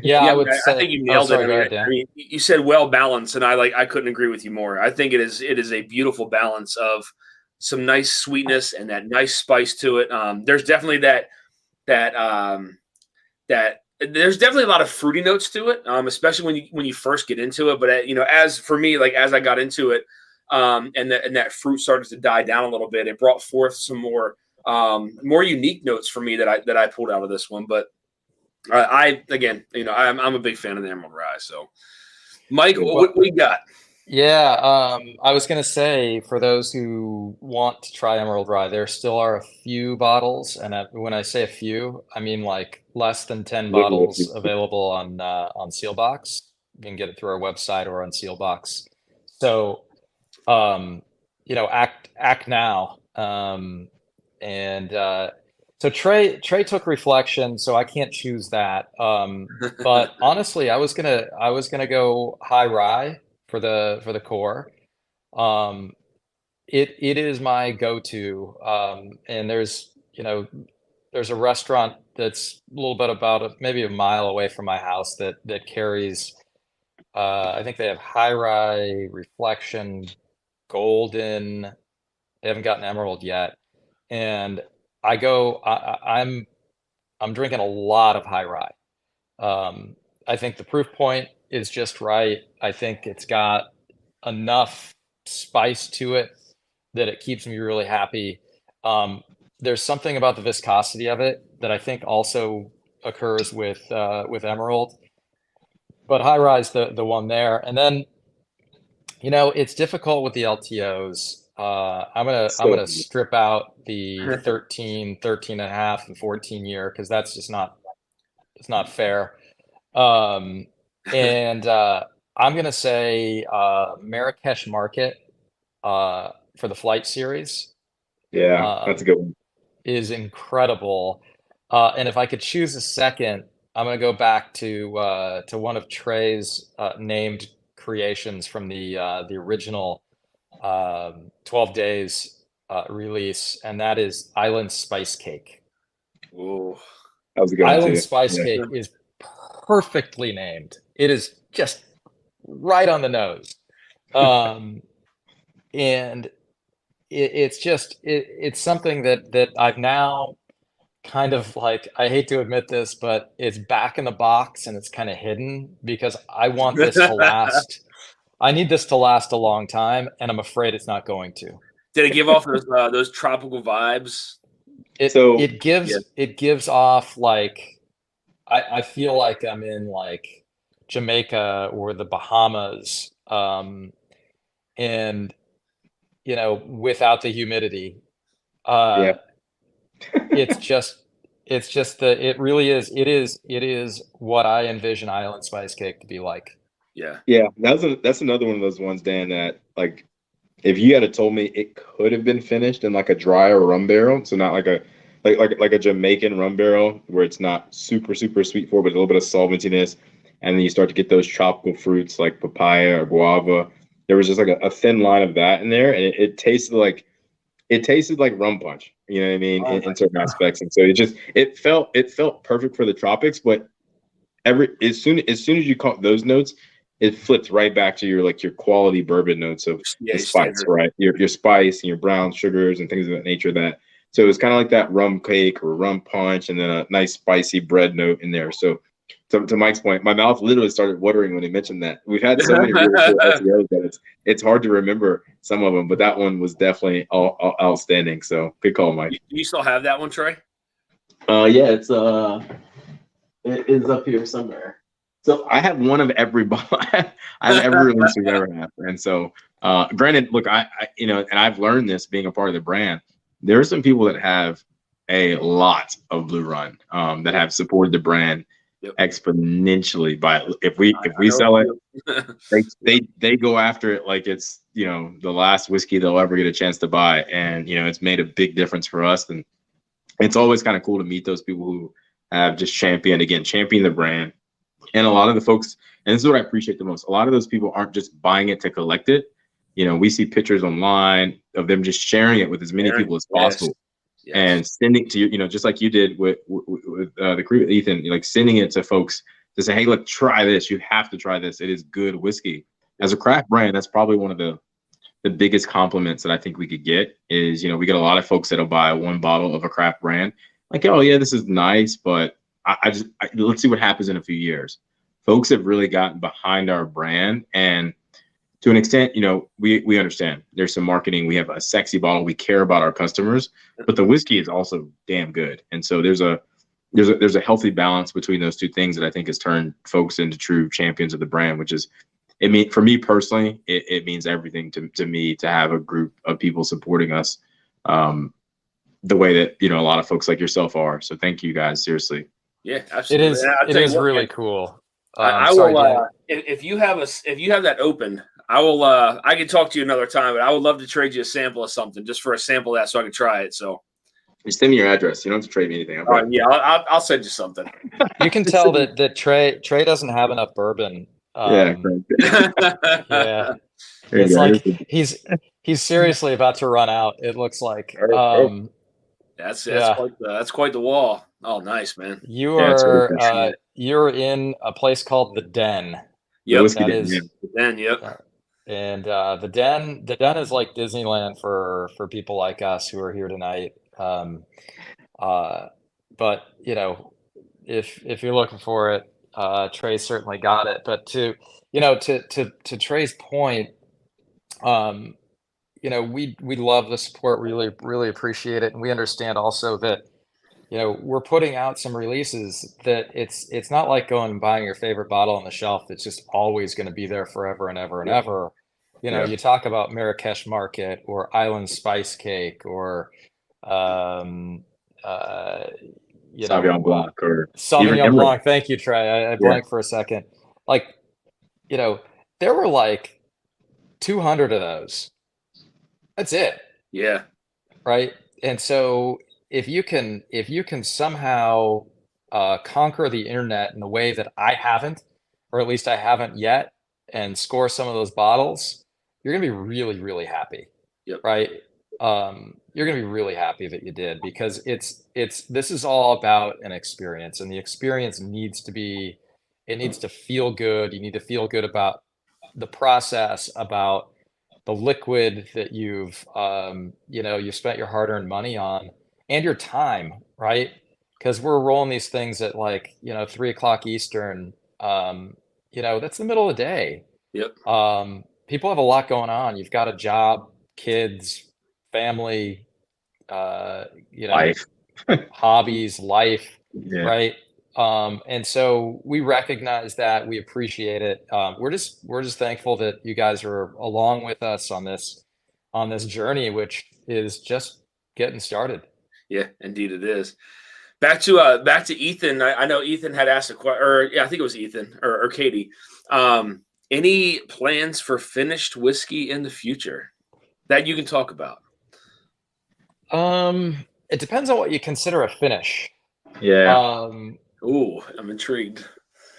Yeah, I would say. I think you nailed sorry, it. go ahead, Dan. I mean, you said well balanced, and I couldn't agree with you more. I think it is a beautiful balance of some nice sweetness and that nice spice to it. There's definitely that there's definitely a lot of fruity notes to it, especially when you first get into it. But as for me, like as I got into it, and that fruit started to die down a little bit, it brought forth some more unique notes for me that I pulled out of this one. But I'm a big fan of the Emerald Rye. So, Mike, what we got? Yeah, I was going to say, for those who want to try Emerald Rye, there still are a few bottles, and when I say a few, I mean like less than 10 bottles available on Sealbox. You can get it through our website or on Sealbox. So, act now, and So Trey took reflection, so I can't choose that. But honestly, I was gonna go high rye for the core. Um, it is my go-to. And there's a restaurant that's a little bit maybe a mile away from my house that carries. I think they have high rye, reflection, golden. They haven't gotten emerald yet, and I'm drinking a lot of high rye. I think the proof point is just right. I think it's got enough spice to it that it keeps me really happy. There's something about the viscosity of it that I think also occurs with emerald, but high rye is the one there. And then it's difficult with the LTOs. I'm gonna So strip out the 13 and a half, and 14 year because that's just not it's not fair. Um, and I'm gonna say Marrakesh Market for the flight series yeah, that's a um, good one. is incredible. And if I could choose a second, I'm gonna go back to one of Trey's named creations from the original 12 Days release, and that is Island Spice Cake. Oh, That was a good one Island too. Spice Yeah. Cake is perfectly named. It is just right on the nose. Um, and it's something that I've now kind of like, I hate to admit this, but it's back in the box and it's kind of hidden because I want this to last. I need this to last a long time, and I'm afraid it's not going to. did it give off those tropical vibes? It So it gives Yeah. it gives off like I feel like I'm in like Jamaica or the Bahamas, and without the humidity. yeah, Uh, it's just it really is what I envision Island Spice Cake to be like. Yeah. yeah, that's another one of those ones, Dan, that like if you had told me it could have been finished in like a drier rum barrel, so not like a like a Jamaican rum barrel where it's not super super sweet for, but a little bit of solventiness, and then you start to get those tropical fruits like papaya or guava. There was just like a thin line of that in there, and it tasted like rum punch. You know what I mean Oh in my certain God. aspects, and so it felt perfect for the tropics, but as soon as you caught those notes, it flipped right back to your quality bourbon notes of Yeah, the your spice, standard. right? Your spice and your brown sugars and things of that nature. That so it was kind of like that rum cake or rum punch, and then a nice spicy bread note in there. So to Mike's point, my mouth literally started watering when he mentioned that. We've had so many really cool LTOs that it's hard to remember some of them, but that one was definitely all outstanding. So good call, Mike. Do you still have that one, Trey? Yeah, it is up here somewhere. So I have one of every bottle. I have every release we've ever had, and so granted, look, and I've learned this being a part of the brand. There are some people that have a lot of Blue Run that have supported the brand Yep. exponentially. By if I we know sell it, you. they go after it like it's the last whiskey they'll ever get a chance to buy, and it's made a big difference for us. And it's always kind of cool to meet those people who have just championed the brand. And a lot of the folks, and this is what I appreciate the most, a lot of those people aren't just buying it to collect it. We see pictures online of them just sharing it with as many people as possible. Yes. And sending to just like you did with the crew with Ethan, like sending it to folks to say, hey, look, try this. You have to try this. It is good whiskey. As a craft brand, that's probably one of the biggest compliments that I think we could get is, we get a lot of folks that'll buy one bottle of a craft brand. Like, oh yeah, this is nice, but let's see what happens in a few years. Folks have really gotten behind our brand, and to an extent, we understand there's some marketing. We have a sexy bottle. We care about our customers, but the whiskey is also damn good. And so there's a healthy balance between those two things that I think has turned folks into true champions of the brand, which is, for me personally, it means everything to me to have a group of people supporting us the way that, a lot of folks like yourself are. So thank you guys, seriously. Yeah, absolutely. It is really cool. I Sorry, will. Dan. If you have that open, I will. I can talk to you another time, but I would love to trade you a sample of something just for a sample of that, so I can try it. So Just send me your address. You don't have to trade me anything. Yeah, I'll send you something. You can tell that Trey doesn't have enough bourbon. Yeah. Yeah. There you It's go. like he's seriously about to run out, it looks like. That's Yeah. that's quite the wall. Oh, nice, man. You're in a place called the Den. Yep. That is The Den, yep. And the Den is like Disneyland for people like us who are here tonight. But you know, if you're looking for it, Trey certainly got it. But to Trey's point, you know, we love the support, really appreciate it, and we understand also that, you know, we're putting out some releases that it's not like going and buying your favorite bottle on the shelf that's just always going to be there forever and ever and ever. You know, you talk about Marrakesh Market or Island Spice Cake or Sauvignon Blanc or Sauvignon Blanc. Thank you, Trey. I blanked for a second. Like, you know, there were like 200 of those. That's it. Yeah. Right. And so if you can somehow conquer the internet in a way that I haven't, or at least I haven't yet, and score some of those bottles, you're gonna be really happy. Yep. Right. You're gonna be really happy that you did, because this is all about an experience, and the experience needs to feel good. You need to feel good about the process, about the liquid that you've spent your hard-earned money on, and your time, right? Because we're rolling these things at 3:00 Eastern. That's the middle of the day. Yep. People have a lot going on. You've got a job, kids, family, life, hobbies, life, right? And so we recognize that, we appreciate it. We're just thankful that you guys are along with us on this journey, which is just getting started. Yeah, indeed it is. Back to Ethan. I know Ethan had asked a question, or I think it was Ethan or Katie. Any plans for finished whiskey in the future that you can talk about? It depends on what you consider a finish. Yeah. Ooh, I'm intrigued.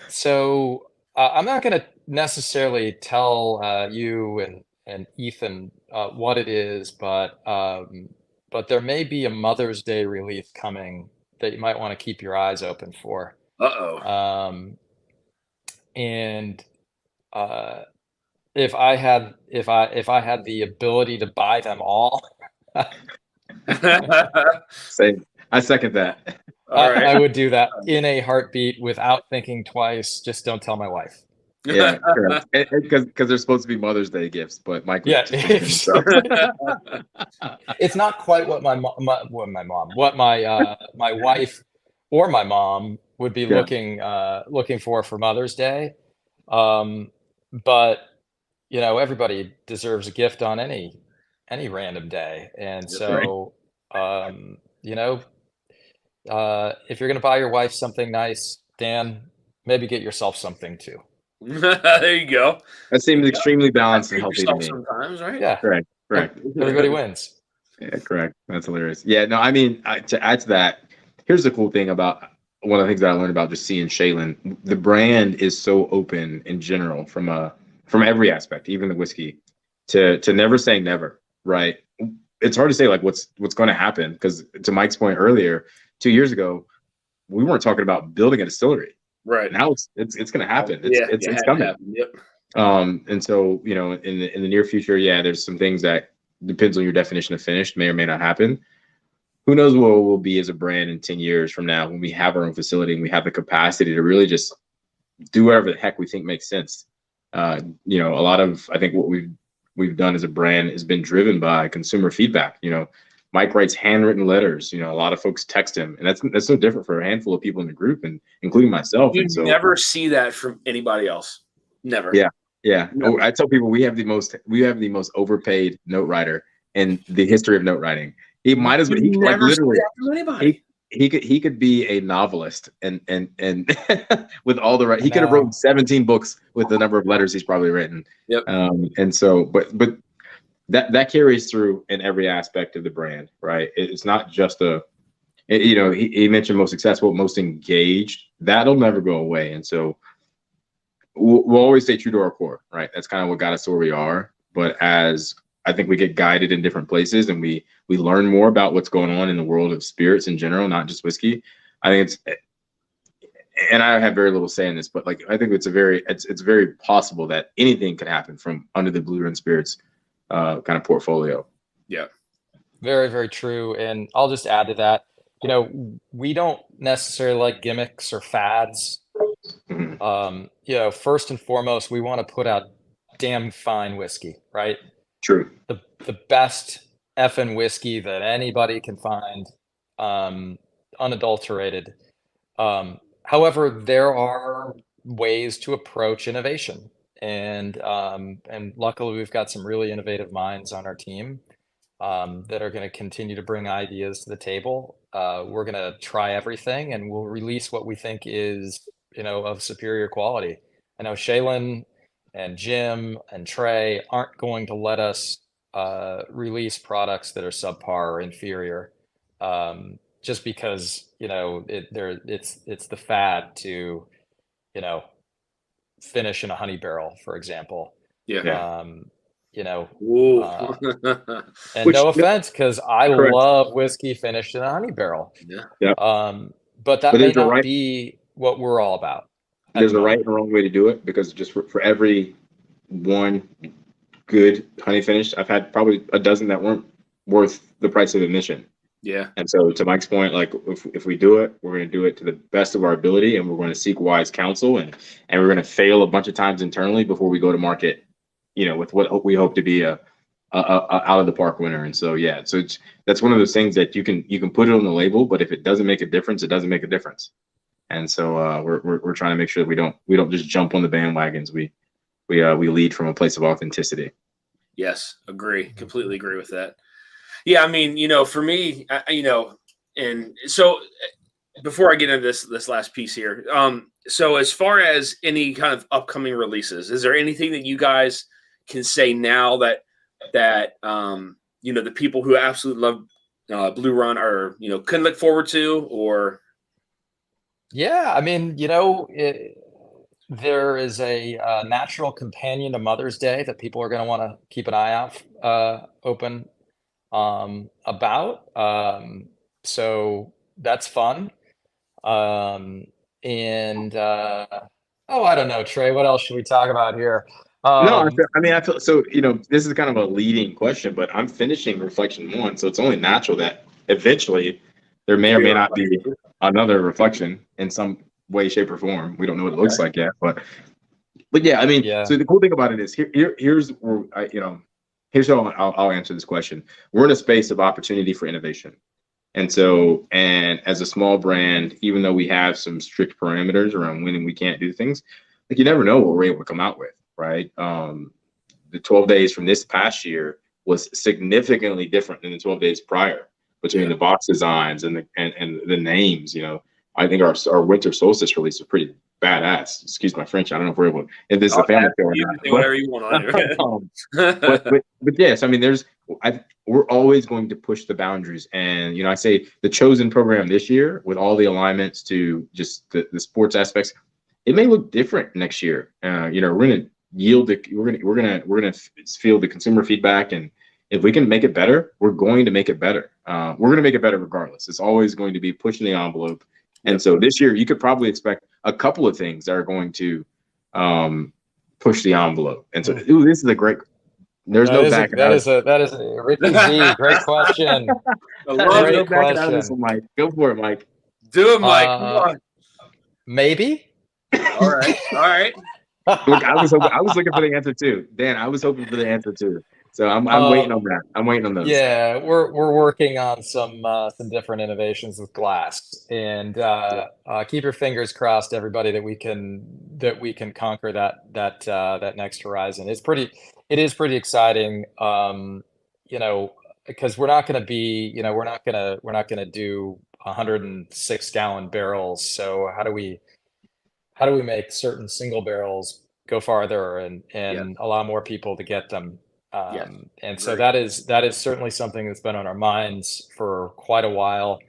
So I'm not going to necessarily tell you and Ethan what it is, but there may be a Mother's Day release coming that you might want to keep your eyes open for. And if I had the ability to buy them all, same. I second that. All right. I would do that in a heartbeat without thinking twice. Just don't tell my wife. Yeah, because they're supposed to be Mother's Day gifts, but Mike. Yeah, it's not quite what my wife or my mom would be looking for Mother's Day. But you know, everybody deserves a gift on any random day, and so you know, if you're gonna buy your wife something nice, Dan, maybe get yourself something too. There you go. That seems extremely balanced and healthy to me. Sometimes, right? Yeah, correct. Everybody wins. Yeah, correct. That's hilarious. Yeah, no, I mean, to add to that, here's the cool thing about one of the things that I learned about just seeing Shaylin. The brand is so open in general from every aspect, even the whiskey, to never say never. Right? It's hard to say like what's going to happen, because to Mike's point earlier, 2 years ago, we weren't talking about building a distillery. Right. Now it's going to happen. It's coming. Yep. And so, you know, in the near future, there's some things that depends on your definition of finished, may or may not happen. Who knows what we'll be as a brand in 10 years from now, when we have our own facility and we have the capacity to really just do whatever the heck we think makes sense. You know, a lot of, I think what we've done as a brand has been driven by consumer feedback. You know, Mike writes handwritten letters. You know, a lot of folks text him, and that's so different for a handful of people in the group, and including myself. You and so, never see that from anybody else. Never. Yeah. No. I tell people we have the most overpaid note writer in the history of note writing. He might as well. He like literally. He could be a novelist and with all the right. He could have written 17 books with the number of letters he's probably written. Yep. And so, but that carries through in every aspect of the brand, right? It's not just a he mentioned most successful, most engaged. That'll never go away, and so we'll always stay true to our core, right? That's kind of what got us to where we are. But as I think we get guided in different places, and we learn more about what's going on in the world of spirits in general, not just whiskey. I think and I have very little say in this, but like I think it's very possible that anything could happen from under the Blue Run Spirits kind of portfolio. Yeah. Very, very true. And I'll just add to that, we don't necessarily like gimmicks or fads. Mm-hmm. First and foremost, we want to put out damn fine whiskey, right? True. The best effing whiskey that anybody can find, unadulterated. However, there are ways to approach innovation, and luckily we've got some really innovative minds on our team that are going to continue to bring ideas to the table. We're going to try everything, and we'll release what we think is, of superior quality. I know Shaylin and Jim and Trey aren't going to let us release products that are subpar or inferior, just because it's the fad to finish in a honey barrel, for example. Yeah. And Which, no offense, because I correct. love whiskey finished in a honey barrel. Yeah. But that may not be what we're all about. There's a right and wrong way to do it, because just for every one good honey finish, I've had probably a dozen that weren't worth the price of admission. Yeah. And so to Mike's point, like if we do it, we're going to do it to the best of our ability, and we're going to seek wise counsel, and we're going to fail a bunch of times internally before we go to market, with what we hope to be a out of the park winner. And so, yeah, so that's one of those things that you can put it on the label, but if it doesn't make a difference, it doesn't make a difference. And so we're trying to make sure that we don't just jump on the bandwagons. We lead from a place of authenticity. Yes, completely agree with that. Yeah, I mean, for me, and so before I get into this last piece here, so as far as any kind of upcoming releases, is there anything that you guys can say now that the people who absolutely love Blue Run are can look forward to? Or yeah, I mean, there is a natural companion to Mother's Day that people are going to want to keep an eye out open about. So that's fun. I don't know, Trey, what else should we talk about here? No, I feel so. This is kind of a leading question, but I'm finishing Reflection 1, so it's only natural that eventually there may or may not be another Reflection in some way, shape, or form. We don't know what it looks like yet, but yeah, I mean, so the cool thing about it is here's where here's how I'll answer this question. We're in a space of opportunity for innovation. And so, and as a small brand, even though we have some strict parameters around when and we can't do things, like you never know what we're able to come out with, right? The 12 days from this past year was significantly different than the 12 days prior between the box designs and the names. I think our winter solstice release was pretty badass. Excuse my French. I don't know if we're able. If this is a family show or not. Whatever you want on it. but yes, I mean, we're always going to push the boundaries, and I say the chosen program this year with all the alignments to just the sports aspects, it may look different next year. We're going to yield we're going to feel the consumer feedback, and if we can make it better, we're going to make it better. We're going to make it better regardless. It's always going to be pushing the envelope. And so this year, you could probably expect a couple of things that are going to push the envelope. And so, this is a great. There's no back. That is a Ricky Z. Great question. Great question. Out of this one, Mike. Go for it, Mike. Do it, Mike. Come on. Maybe. All right. Look, I was looking for the answer too, Dan. I was hoping for the answer too. So I'm waiting on that. I'm waiting on those. Yeah, we're working on some different innovations with glass, and keep your fingers crossed, everybody, that we can conquer that next horizon. It is pretty exciting, because we're not going to do 106-gallon barrels. So how do we make certain single barrels go farther and allow more people to get them? So that is certainly something that's been on our minds for quite a while.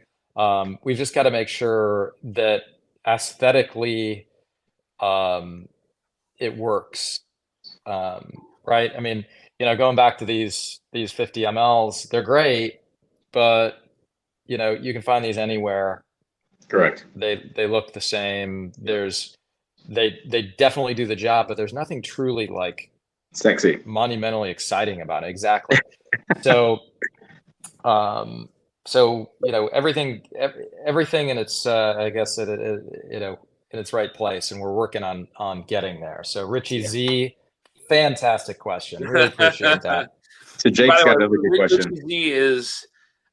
We've just got to make sure that aesthetically it works. Right? I mean, going back to these 50 mLs, they're great, but you can find these anywhere. Correct. They look the same. They definitely do the job, but there's nothing truly like Sexy. monumentally exciting about it. Exactly. So everything in its I guess in its right place, and we're working on getting there. So Richie Z, fantastic question. Really appreciate that. So By Jake's the got way, another good question. Richie Z is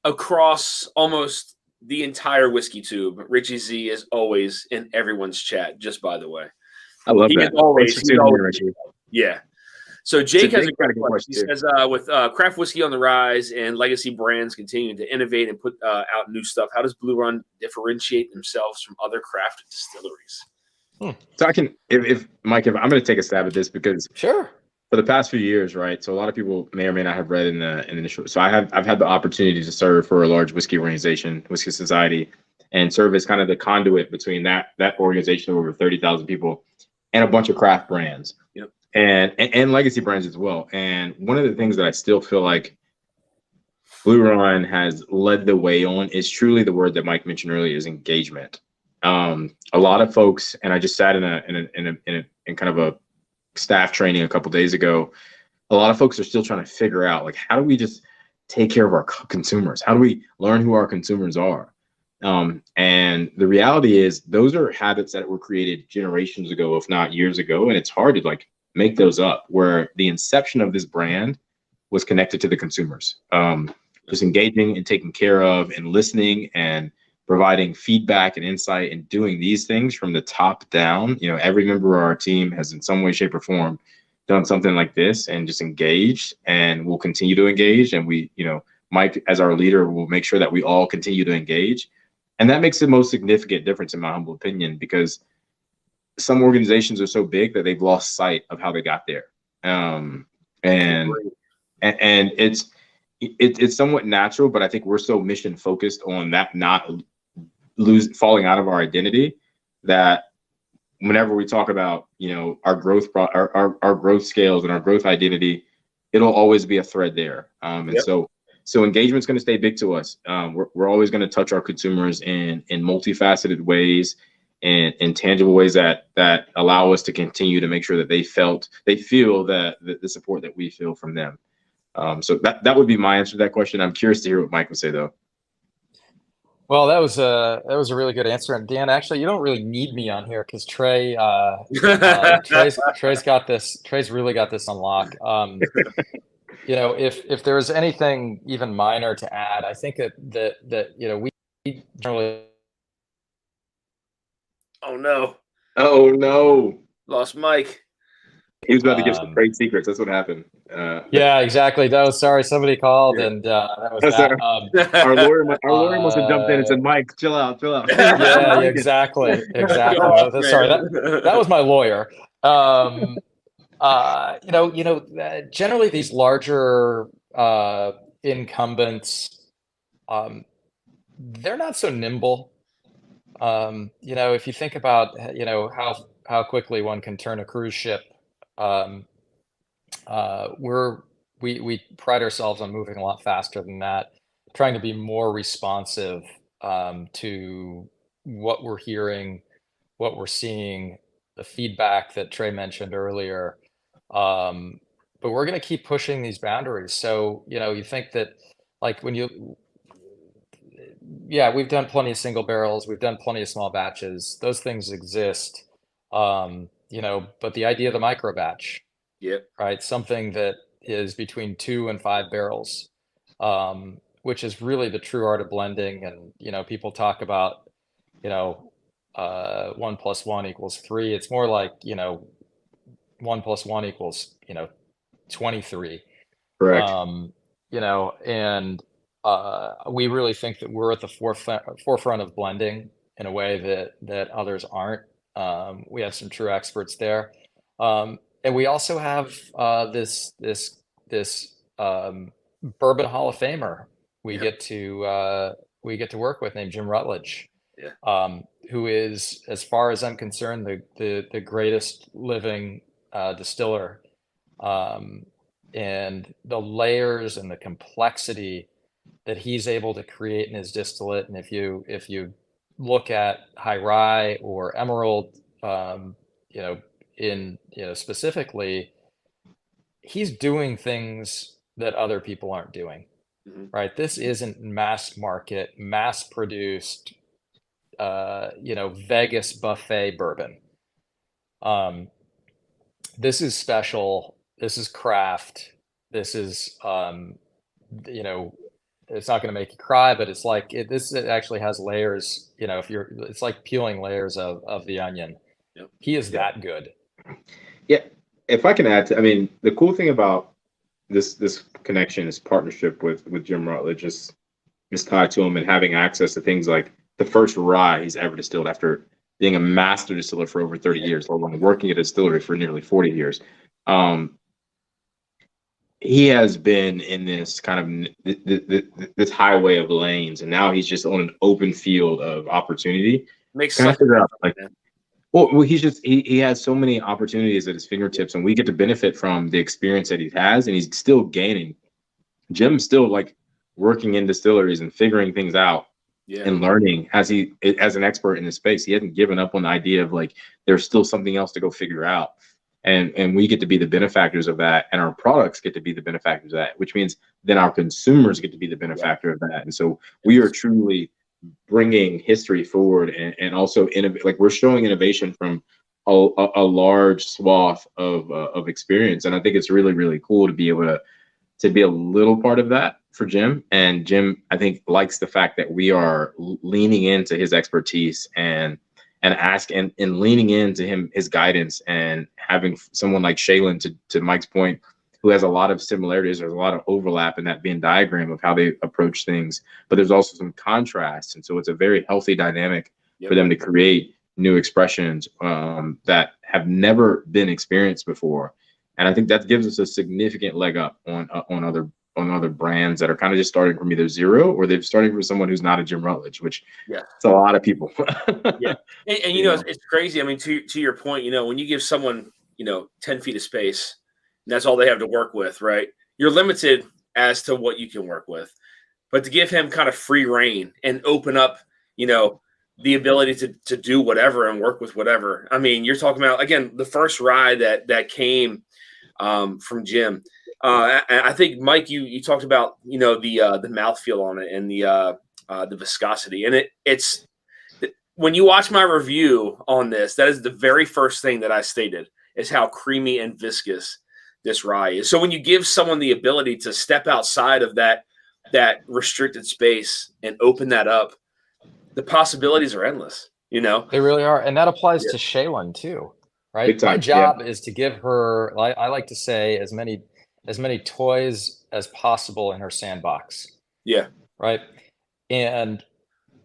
across almost the entire whiskey tube. Richie Z is always in everyone's chat, just by the way. I love He that. is always, Thanks for tuning in, Richie. yeah. So Jake has a Jake's got great question. He too. says, with craft whiskey on the rise and legacy brands continuing to innovate and put out new stuff, how does Blue Run differentiate themselves from other craft distilleries? So I can, if Mike, if I'm going to take a stab at this, because Sure. for the past few years, right? So a lot of people may or may not have read in the initial. So I've had the opportunity to serve for a large whiskey organization, Whiskey Society, and serve as kind of the conduit between that organization of over 30,000 people and a bunch of craft brands. Yep. And legacy brands as well. And one of the things that I still feel like Blue Run has led the way on is truly the word that Mike mentioned earlier, is engagement. A lot of folks, and I just sat in kind of a staff training a couple days ago. A lot of folks are still trying to figure out, like, how do we just take care of our consumers? How do we learn who our consumers are? And the reality is, those are habits that were created generations ago, if not years ago, and it's hard to like make those up. Where the inception of this brand was connected to the consumers, just engaging and taking care of and listening and providing feedback and insight and doing these things from the top down. Every member of our team has in some way, shape, or form done something like this and just engaged, and we'll continue to engage. And we, Mike, as our leader, will make sure that we all continue to engage. And that makes the most significant difference, in my humble opinion, because some organizations are so big that they've lost sight of how they got there. And it's somewhat natural, but I think we're so mission focused on that not falling out of our identity, that whenever we talk about our growth our growth scales and our growth identity, it'll always be a thread there. And so engagement's going to stay big to us. We're always going to touch our consumers in multifaceted ways and in tangible ways that allow us to continue to make sure that they feel that the support that we feel from them. So that would be my answer to that question. I'm curious to hear what Mike would say, though. Well, that was a really good answer. And Dan, actually, you don't really need me on here because Trey's got this. Trey's really got this on lock. If there's anything even minor to add, I think that we generally. Oh no! Lost Mike. He was about to give some trade secrets. That's what happened. Yeah, exactly. Sorry, somebody called, and that was that. Our lawyer must have jumped in and said, "Mike, chill out." Yeah, exactly. Sorry, that was my lawyer. Generally these larger incumbents, they're not so nimble. If you think about how quickly one can turn a cruise ship. We pride ourselves on moving a lot faster than that, trying to be more responsive to what we're hearing, what we're seeing, the feedback that Trey mentioned earlier. But we're going to keep pushing these boundaries. So, you think that like we've done plenty of single barrels, we've done plenty of small batches. Those things exist. But the idea of the micro batch, right? Something that is between 2 and 5 barrels, which is really the true art of blending. And, people talk about, 1 + 1 = 3. It's more like, 1 + 1 = 23. Correct. And we really think that we're at the forefront of blending in a way that others aren't. We have some true experts there. And we also have this Bourbon Hall of Famer we get to we get to work with named Jim Rutledge, Yeah. who is, as far as I'm concerned, the greatest living distiller. And the layers and the complexity that he's able to create in his distillate. And if you look at high rye or emerald, specifically, he's doing things that other people aren't doing, right? This isn't mass market, mass produced, Vegas buffet bourbon. This is special. This is craft. This is, it's not going to make you cry, but it's like it actually has layers. It's like peeling layers of the onion. Yep. He is that good. Yeah, if I can add to, I mean, the cool thing about this connection, this partnership with Jim Rutledge is tied to him and having access to things like the first rye he's ever distilled after being a master distiller for over 30 years, or working at a distillery for nearly 40 years. He has been in this kind of this highway of lanes, and now he's just on an open field of opportunity. Makes kind of sense. figure out, like, well, he has so many opportunities at his fingertips, and we get to benefit from the experience that he has, and he's still gaining. Jim's still like working in distilleries and figuring things out. Yeah. And learning as an expert in this space. He hasn't given up on the idea of like there's still something else to go figure out. And we get to be the benefactors of that, and our products get to be the benefactors of that, which means then our consumers get to be the benefactor of that. And so we are truly bringing history forward and also innovate. Like, we're showing innovation from a large swath of experience. And I think it's really, really cool to be able to be a little part of that for Jim. And Jim, I think, likes the fact that we are leaning into his expertise and leaning into his guidance, and having someone like Shaylin, to Mike's point, who has a lot of similarities. There's a lot of overlap in that Venn diagram of how they approach things, but there's also some contrast. And so it's a very healthy dynamic for them to create new expressions that have never been experienced before. And I think that gives us a significant leg up on other brands that are kind of just starting from either zero, or they're starting from someone who's not a Jim Rutledge, which it's a lot of people. Yeah. And it's crazy. I mean, to your point, when you give someone, 10 feet of space, and that's all they have to work with, right? You're limited as to what you can work with. But to give him kind of free reign and open up, the ability to do whatever and work with whatever. I mean, you're talking about, again, the first ride that came from Jim. I think, Mike, you talked about the mouthfeel on it and the viscosity, and it's when you watch my review on this, that is the very first thing that I stated, is how creamy and viscous this rye is. So when you give someone the ability to step outside of that restricted space and open that up, the possibilities are endless. They really are, and that applies to Shaylin too, right? My job is to give her, I like to say, as many toys as possible in her sandbox. Yeah. Right. And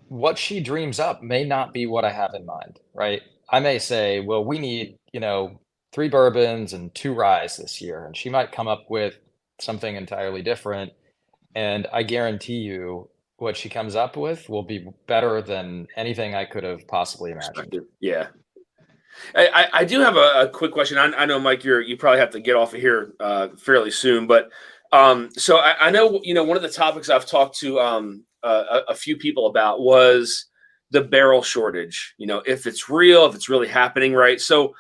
what she dreams up may not be what I have in mind. Right. I may say, well, we need, 3 bourbons and 2 ryes this year. And she might come up with something entirely different. And I guarantee you what she comes up with will be better than anything I could have possibly imagined. Yeah. I do have a quick question. I know, Mike, you probably have to get off of here fairly soon, but so I know, one of the topics I've talked to a few people about was the barrel shortage. If it's real, if it's really happening, right? So,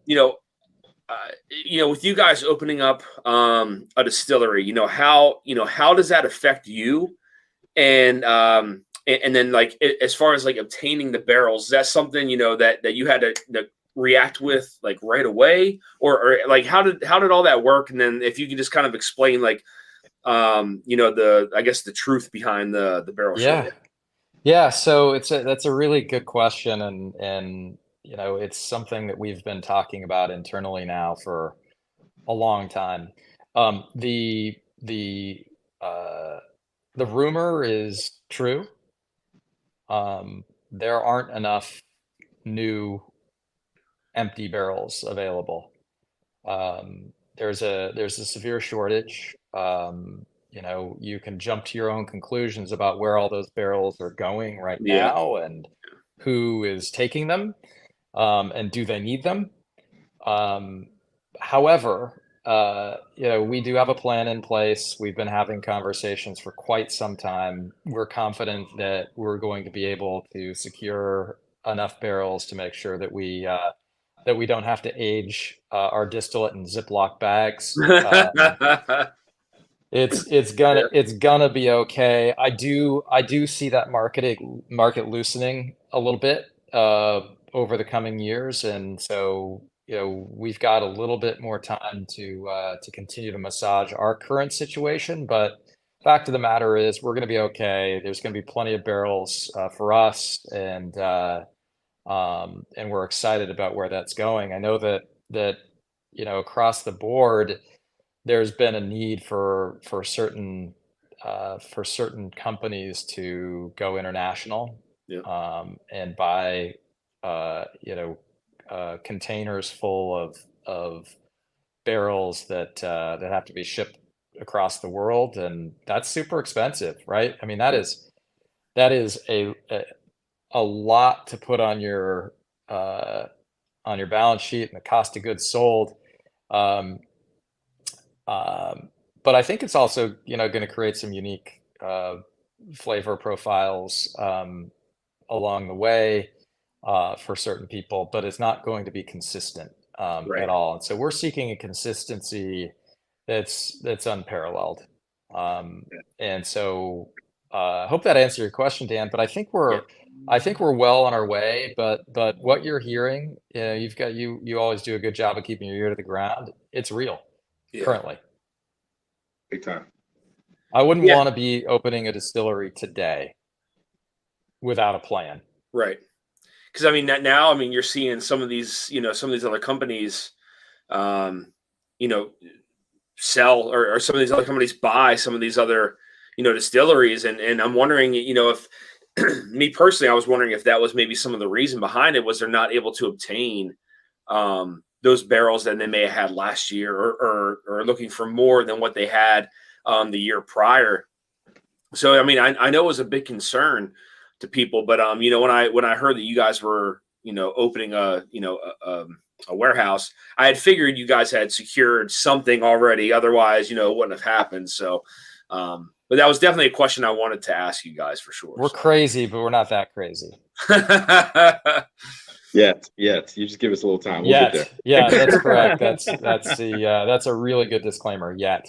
with you guys opening up a distillery, how does that affect you? And then, like, as far as like obtaining the barrels, that's something that you had to react with like right away, or like how did all that work? And then if you could just kind of explain, like, the truth behind the barrel shortage. Yeah. So that's a really good question, and it's something that we've been talking about internally now for a long time. The rumor is true. There aren't enough new empty barrels available. There's a severe shortage. you can jump to your own conclusions about where all those barrels are going right Yeah. now and who is taking them, and do they need them. However, we do have a plan in place. We've been having conversations for quite some time. We're confident that we're going to be able to secure enough barrels to make sure that we don't have to age our distillate in Ziploc bags. It's gonna be okay. I do see that market loosening a little bit over the coming years, and so we've got a little bit more time to continue to massage our current situation. But fact of the matter is, we're gonna be okay. There's gonna be plenty of barrels for us, and we're excited about where that's going. I know that across the board, there's been a need for certain companies to go international, and buy containers full of barrels that have to be shipped across the world, and that's super expensive, right? I mean, that is a lot to put on your balance sheet and the cost of goods sold. But I think it's also, going to create some unique flavor profiles along the way for certain people, but it's not going to be consistent at all. And so we're seeking a consistency that's unparalleled. And so I hope that answered your question, Dan. But I think we're well on our way. But what you're hearing, you always do a good job of keeping your ear to the ground. It's real. Currently. Big time. I wouldn't want to be opening a distillery today without a plan. Right. Because I mean, now, you're seeing some of these, some of these other companies, sell, or some of these other companies buy some of these other, distilleries. And I'm wondering, if me personally, I was wondering if that was maybe some of the reason behind it was they're not able to obtain, those barrels that they may have had last year, or looking for more than what they had the year prior. So, I know it was a big concern to people, but when I heard that you guys were, opening a warehouse, I had figured you guys had secured something already. Otherwise, it wouldn't have happened. So, but that was definitely a question I wanted to ask you guys for sure. We're crazy, but we're not that crazy. Yet. You just give us a little time. We'll get there. Yeah, that's correct. That's a really good disclaimer. Yet.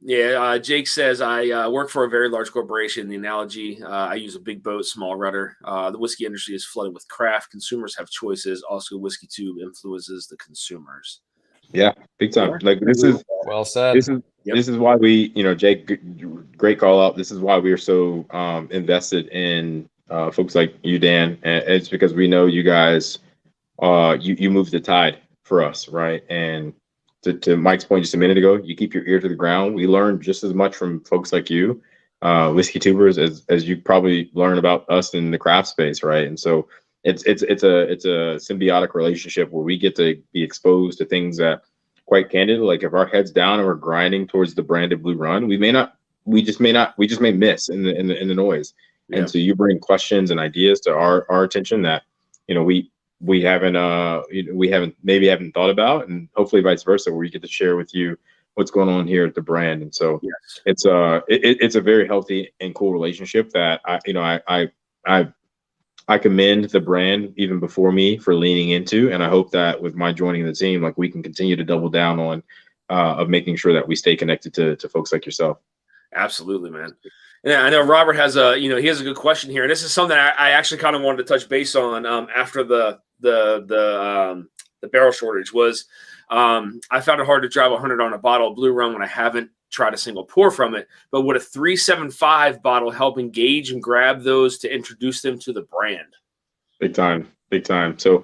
Yeah, Jake says, I work for a very large corporation. The analogy, I use a big boat, small rudder. The whiskey industry is flooded with craft. Consumers have choices. Also, whiskey tube influences the consumers. Yeah, big time. Like, this is well said. This is why we, Jake, great call out. This is why we are so invested in folks like you, Dan. And it's because we know you guys, you move the tide for us, right? And to Mike's point just a minute ago, you keep your ear to the ground. We learn just as much from folks like you, whiskey tubers, as you probably learn about us in the craft space, right? And so it's a symbiotic relationship where we get to be exposed to things that, quite candid, like if our head's down and we're grinding towards the branded Blue Run, we just may miss in the noise. Yeah. And so you bring questions and ideas to our attention that we haven't thought about, and hopefully vice versa, where we get to share with you what's going on here at the brand. And so it's a very healthy and cool relationship that I commend the brand even before me for leaning into, and I hope that with my joining the team, like, we can continue to double down on of making sure that we stay connected to folks like yourself. Absolutely, man. Yeah, I know Robert has he has a good question here, and this is something I actually kind of wanted to touch base on after the barrel shortage was I found it hard to drive 100 on a bottle of Blue Run when I haven't tried a single pour from it. But would a 375 bottle help engage and grab those to introduce them to the brand? Big time. So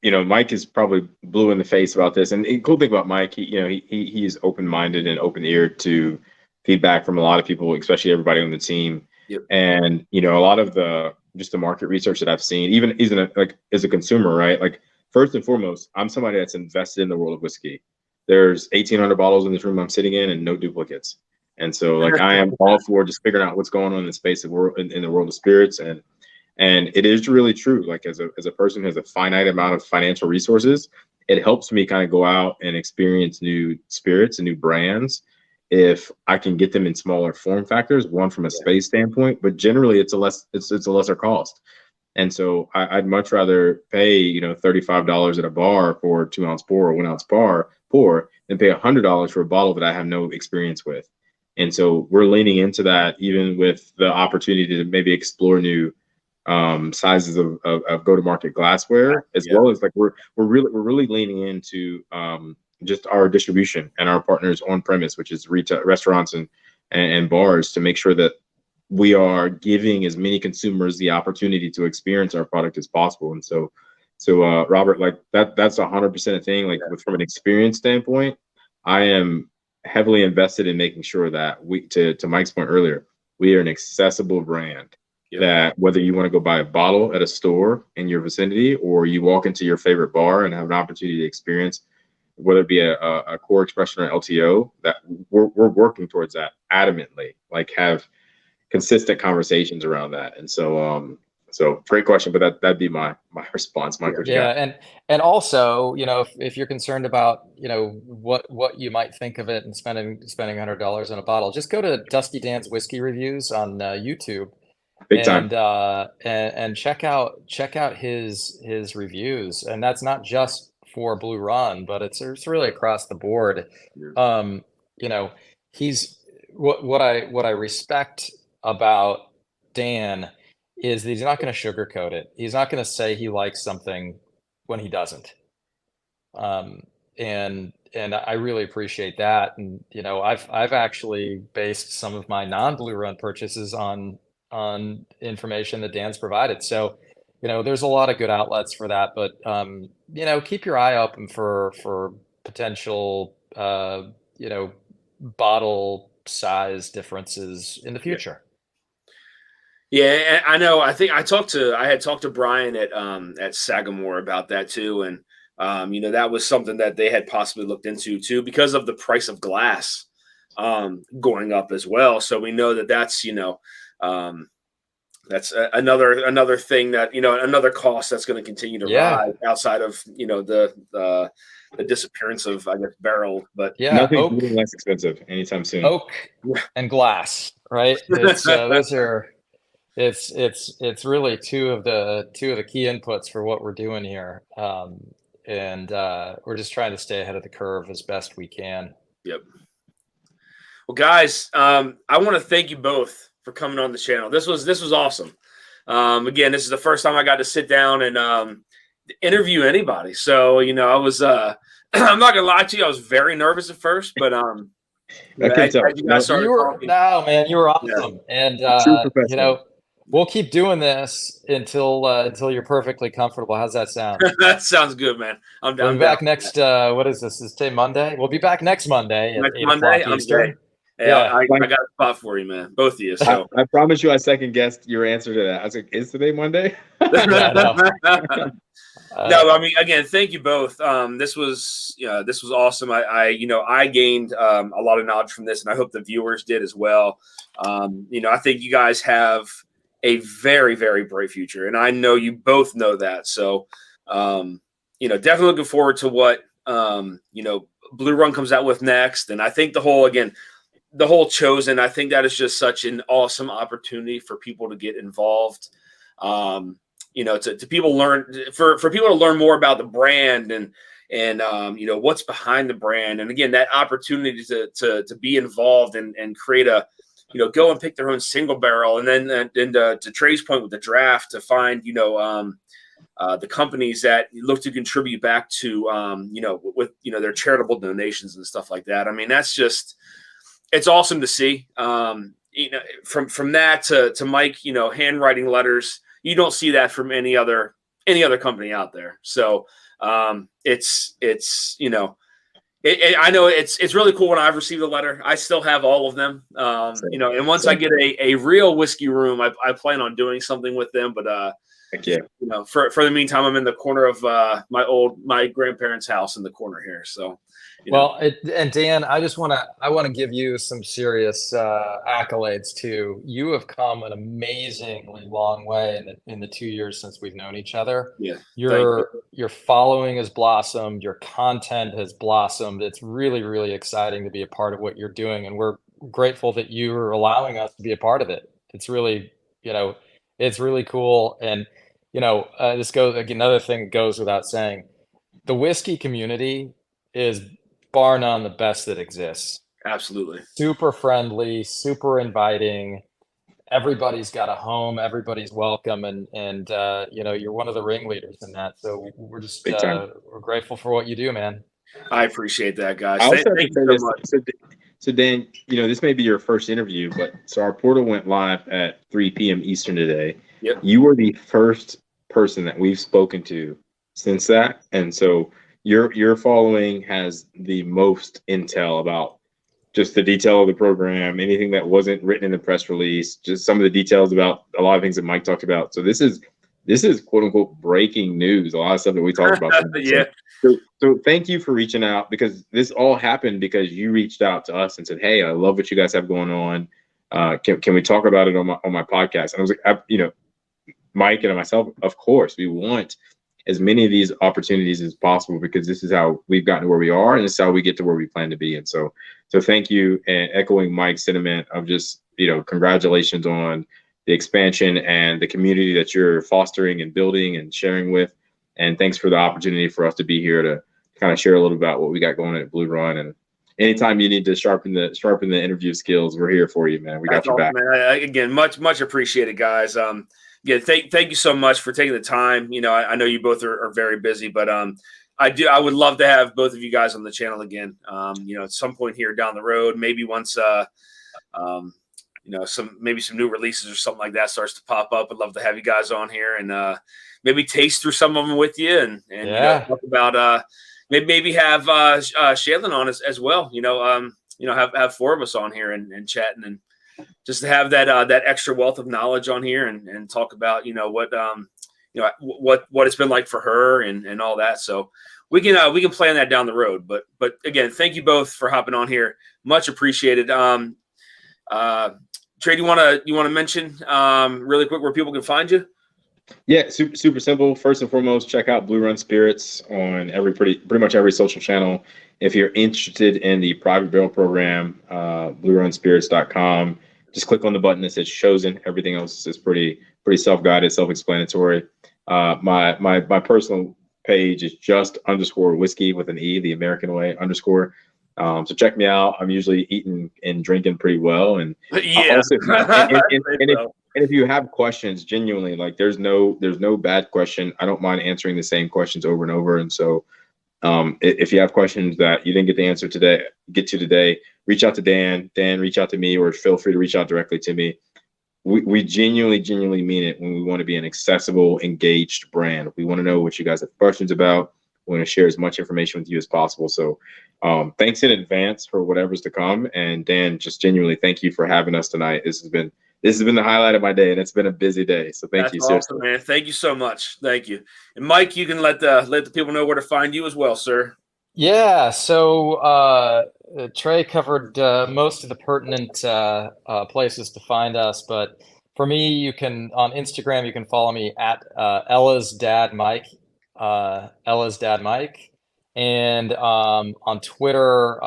Mike is probably blue in the face about this, and the cool thing about Mike, he's open-minded and open-eared to feedback from a lot of people, especially everybody on the team. Yep. And a lot of the market research that I've seen, even like as a consumer, right? Like, first and foremost, I'm somebody that's invested in the world of whiskey. there's 1,800 bottles in this room I'm sitting in and no duplicates. And so like I am all for just figuring out what's going on in the space of world in the world of spirits. And it is really true. Like as a person who has a finite amount of financial resources, it helps me kind of go out and experience new spirits and new brands if I can get them in smaller form factors, one from a space standpoint, but generally it's a lesser cost. And so I'd much rather pay, $35 at a bar for a 2-ounce pour or 1-ounce pour than pay $100 for a bottle that I have no experience with. And so we're leaning into that, even with the opportunity to maybe explore new sizes of go-to-market glassware, as well as like we're really leaning into just our distribution and our partners on premise, which is retail, restaurants and bars, to make sure that we are giving as many consumers the opportunity to experience our product as possible. And so Robert, like that's 100% a thing. Like from an experience standpoint, I am heavily invested in making sure that we, to Mike's point earlier, we are an accessible brand. That whether you want to go buy a bottle at a store in your vicinity, or you walk into your favorite bar and have an opportunity to experience, whether it be a core expression or LTO, that we're working towards that adamantly, like have consistent conversations around that. And so great question, but that'd be my response. Mike, what you got? And also, if you're concerned about, what you might think of it and spending $100 on a bottle, just go to Dusty Dan's whiskey reviews on YouTube. Big time. And check out his reviews, and that's not just for Blue Run, but it's really across the board. He's what I respect about Dan is that he's not going to sugarcoat it. He's not going to say he likes something when he doesn't. And I really appreciate that. And I've actually based some of my non-Blue Run purchases on information that Dan's provided. So, there's a lot of good outlets for that, but, keep your eye open for potential, bottle size differences in the future. Yeah, I know. I think I had talked to Brian at Sagamore about that too. And, that was something that they had possibly looked into too, because of the price of glass, going up as well. So we know that's, that's another thing that, another cost that's going to continue to rise outside of, the disappearance of, I guess, barrel, but nothing's less expensive anytime soon. Oak and glass, right? It's those are, it's really two of the key inputs for what we're doing here. And we're just trying to stay ahead of the curve as best we can. Yep. Well, guys, I want to thank you both for coming on the channel. This was awesome. Again, this is the first time I got to sit down and interview anybody. So, I was I'm not gonna lie to you, I was very nervous at first, but as you guys started talking, you were awesome. Yeah. And we'll keep doing this until you're perfectly comfortable. How's that sound? That sounds good, man. I'm down. We'll be back next what is this? Is today Monday? We'll be back next Monday at 8 o'clock Eastern. Yeah, I got a spot for you, man. Both of you. So I promise you, I second guessed your answer to that. I was like, "Is today Monday?" No, I mean, again, thank you both. This was awesome. I gained a lot of knowledge from this, and I hope the viewers did as well. I think you guys have a very, very bright future, and I know you both know that. So, definitely looking forward to what Blue Run comes out with next, and I think the whole Chosen, I think that is just such an awesome opportunity for people to get involved. To people for people to learn more about the brand and what's behind the brand. And again, that opportunity to be involved and create go and pick their own single barrel. And then to Trey's point with the draft, to find, the companies that look to contribute back to, with their charitable donations and stuff like that. I mean, it's awesome to see. From that to Mike, handwriting letters. You don't see that from any other company out there. So I know it's really cool when I've received a letter. I still have all of them. And once I get a real whiskey room, I plan on doing something with them. But Heck yeah. you know, for the meantime, I'm in the corner of my grandparents' house in the corner here. So, you know. Well, and Dan, I want to give you some serious accolades too. You have come an amazingly long way in the 2 years since we've known each other. Yeah, Your following has blossomed. Your content has blossomed. It's really, really exciting to be a part of what you're doing, and we're grateful that you're allowing us to be a part of it. It's really, it's really cool. And this goes like another thing that goes without saying. The whiskey community is bar none the best that exists. absolutely. Super friendly, super inviting. Everybody's got a home. Everybody's welcome, and you're one of the ringleaders in that. So we're just Big time. we're grateful for what you do, man. I appreciate that, guys. I also have Thank to you say so this. much. So Dan, this may be your first interview, but so our portal went live at 3 p.m. Eastern today. Yep. You were the first person that we've spoken to since that, and so your following has the most intel about just the detail of the program, anything that wasn't written in the press release, just some of the details about a lot of things that Mike talked about. So this is quote unquote breaking news. A lot of stuff that we talked about. Yeah. So thank you for reaching out, because this all happened because you reached out to us and said, "Hey, I love what you guys have going on. Can we talk about it on my podcast?" And I was like, Mike and myself, of course, we want as many of these opportunities as possible, because this is how we've gotten to where we are, and this is how we get to where we plan to be. And so thank you, and echoing Mike's sentiment of just, congratulations on the expansion and the community that you're fostering and building and sharing with. And thanks for the opportunity for us to be here to kind of share a little about what we got going on at Blue Run. And anytime you need to sharpen the interview skills, we're here for you, man. We got your back. Man. Again, much appreciated, guys. Yeah, thank you so much for taking the time. I know you both are very busy, but I would love to have both of you guys on the channel again. At some point here down the road, maybe once some new releases or something like that starts to pop up. I'd love to have you guys on here and maybe taste through some of them with you and talk about maybe have Shaylin on as well. Have four of us on here and chatting and just to have that extra wealth of knowledge on here and talk about what it's been like for her and all that. So we can plan that down the road. But again, thank you both for hopping on here. Much appreciated. Trey, you want to mention really quick where people can find you? Yeah, super simple. First and foremost, check out Blue Run Spirits on pretty much every social channel. If you're interested in the private barrel program, bluerunspirits.com. Just click on the button that says Chosen. Everything else is pretty self-guided, self-explanatory. My personal page is just _whiskey with an E, the American way _. So check me out. I'm usually eating and drinking pretty well, and yeah. Also, and if you have questions, genuinely, like there's no bad question. I don't mind answering the same questions over and over. And so, if you have questions that you didn't get the answer today, reach out to Dan. Dan, reach out to me, or feel free to reach out directly to me. We genuinely mean it when we want to be an accessible, engaged brand. We want to know what you guys have questions about. We want to share as much information with you as possible. So thanks in advance for whatever's to come. And Dan, just genuinely thank you for having us tonight. This has been the highlight of my day, and it's been a busy day. So thank you. That's awesome, man. Thank you so much. Thank you. And Mike, you can let the people know where to find you as well, sir. Yeah. So Trey covered most of the pertinent places to find us, but for me, you can on Instagram, you can follow me at Ella's Dad Mike, and on Twitter,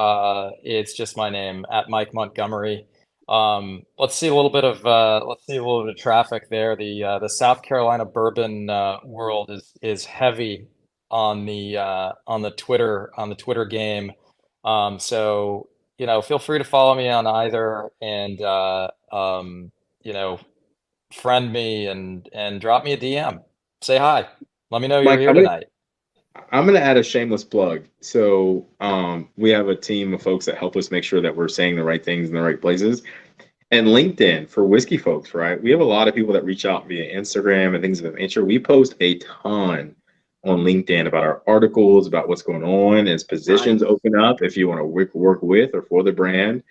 it's just my name at Mike Montgomery. Let's see a little bit of traffic there. The South Carolina bourbon world is heavy on the Twitter game. So feel free to follow me on either, and friend me and drop me a DM. Say hi. Let me know you're here tonight. I'm going to add a shameless plug. So we have a team of folks that help us make sure that we're saying the right things in the right places. And LinkedIn for whiskey folks, right? We have a lot of people that reach out via Instagram and things of that nature. We post a ton on LinkedIn about our articles, about what's going on as positions open up if you want to work with or for the brand.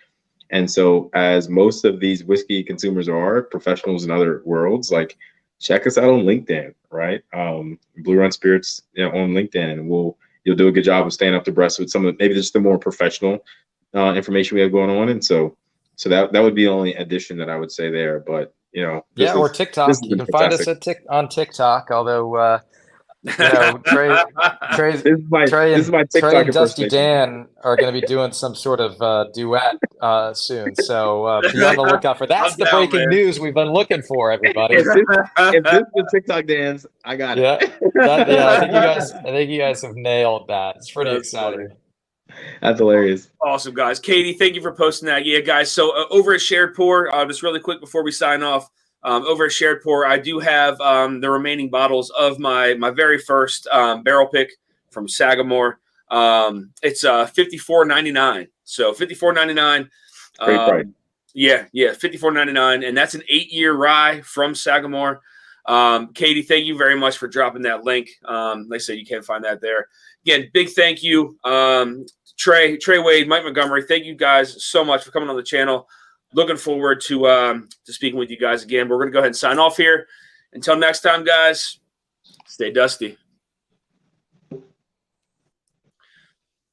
And so as most of these whiskey consumers are professionals in other worlds, like check us out on LinkedIn, right? Blue Run Spirits, on LinkedIn, and you'll do a good job of staying up to breast with some of maybe just the more professional information we have going on. And so that would be the only addition that I would say there. But or TikTok. You can find us on TikTok. Although Trey and Dusty Dan are going to be doing some sort of duet soon. So be on the lookout for that's the breaking news we've been looking for, everybody. If this is the TikTok dance, I got it. I think you guys have nailed that. It's pretty exciting. Funny. That's hilarious. Awesome, guys. Katie, thank you for posting that. Yeah, guys. So over at Shared Pour, just really quick before we sign off, over at Shared Pour, I do have the remaining bottles of my very first barrel pick from Sagamore. It's $54.99. So $54.99. Great price. Yeah, $54.99, and that's an 8-year rye from Sagamore. Katie, thank you very much for dropping that link. Like I said, you can find that there. Again, big thank you, Trey Wade, Mike Montgomery. Thank you guys so much for coming on the channel. Looking forward to speaking with you guys again. We're going to go ahead and sign off here. Until next time, guys, stay dusty.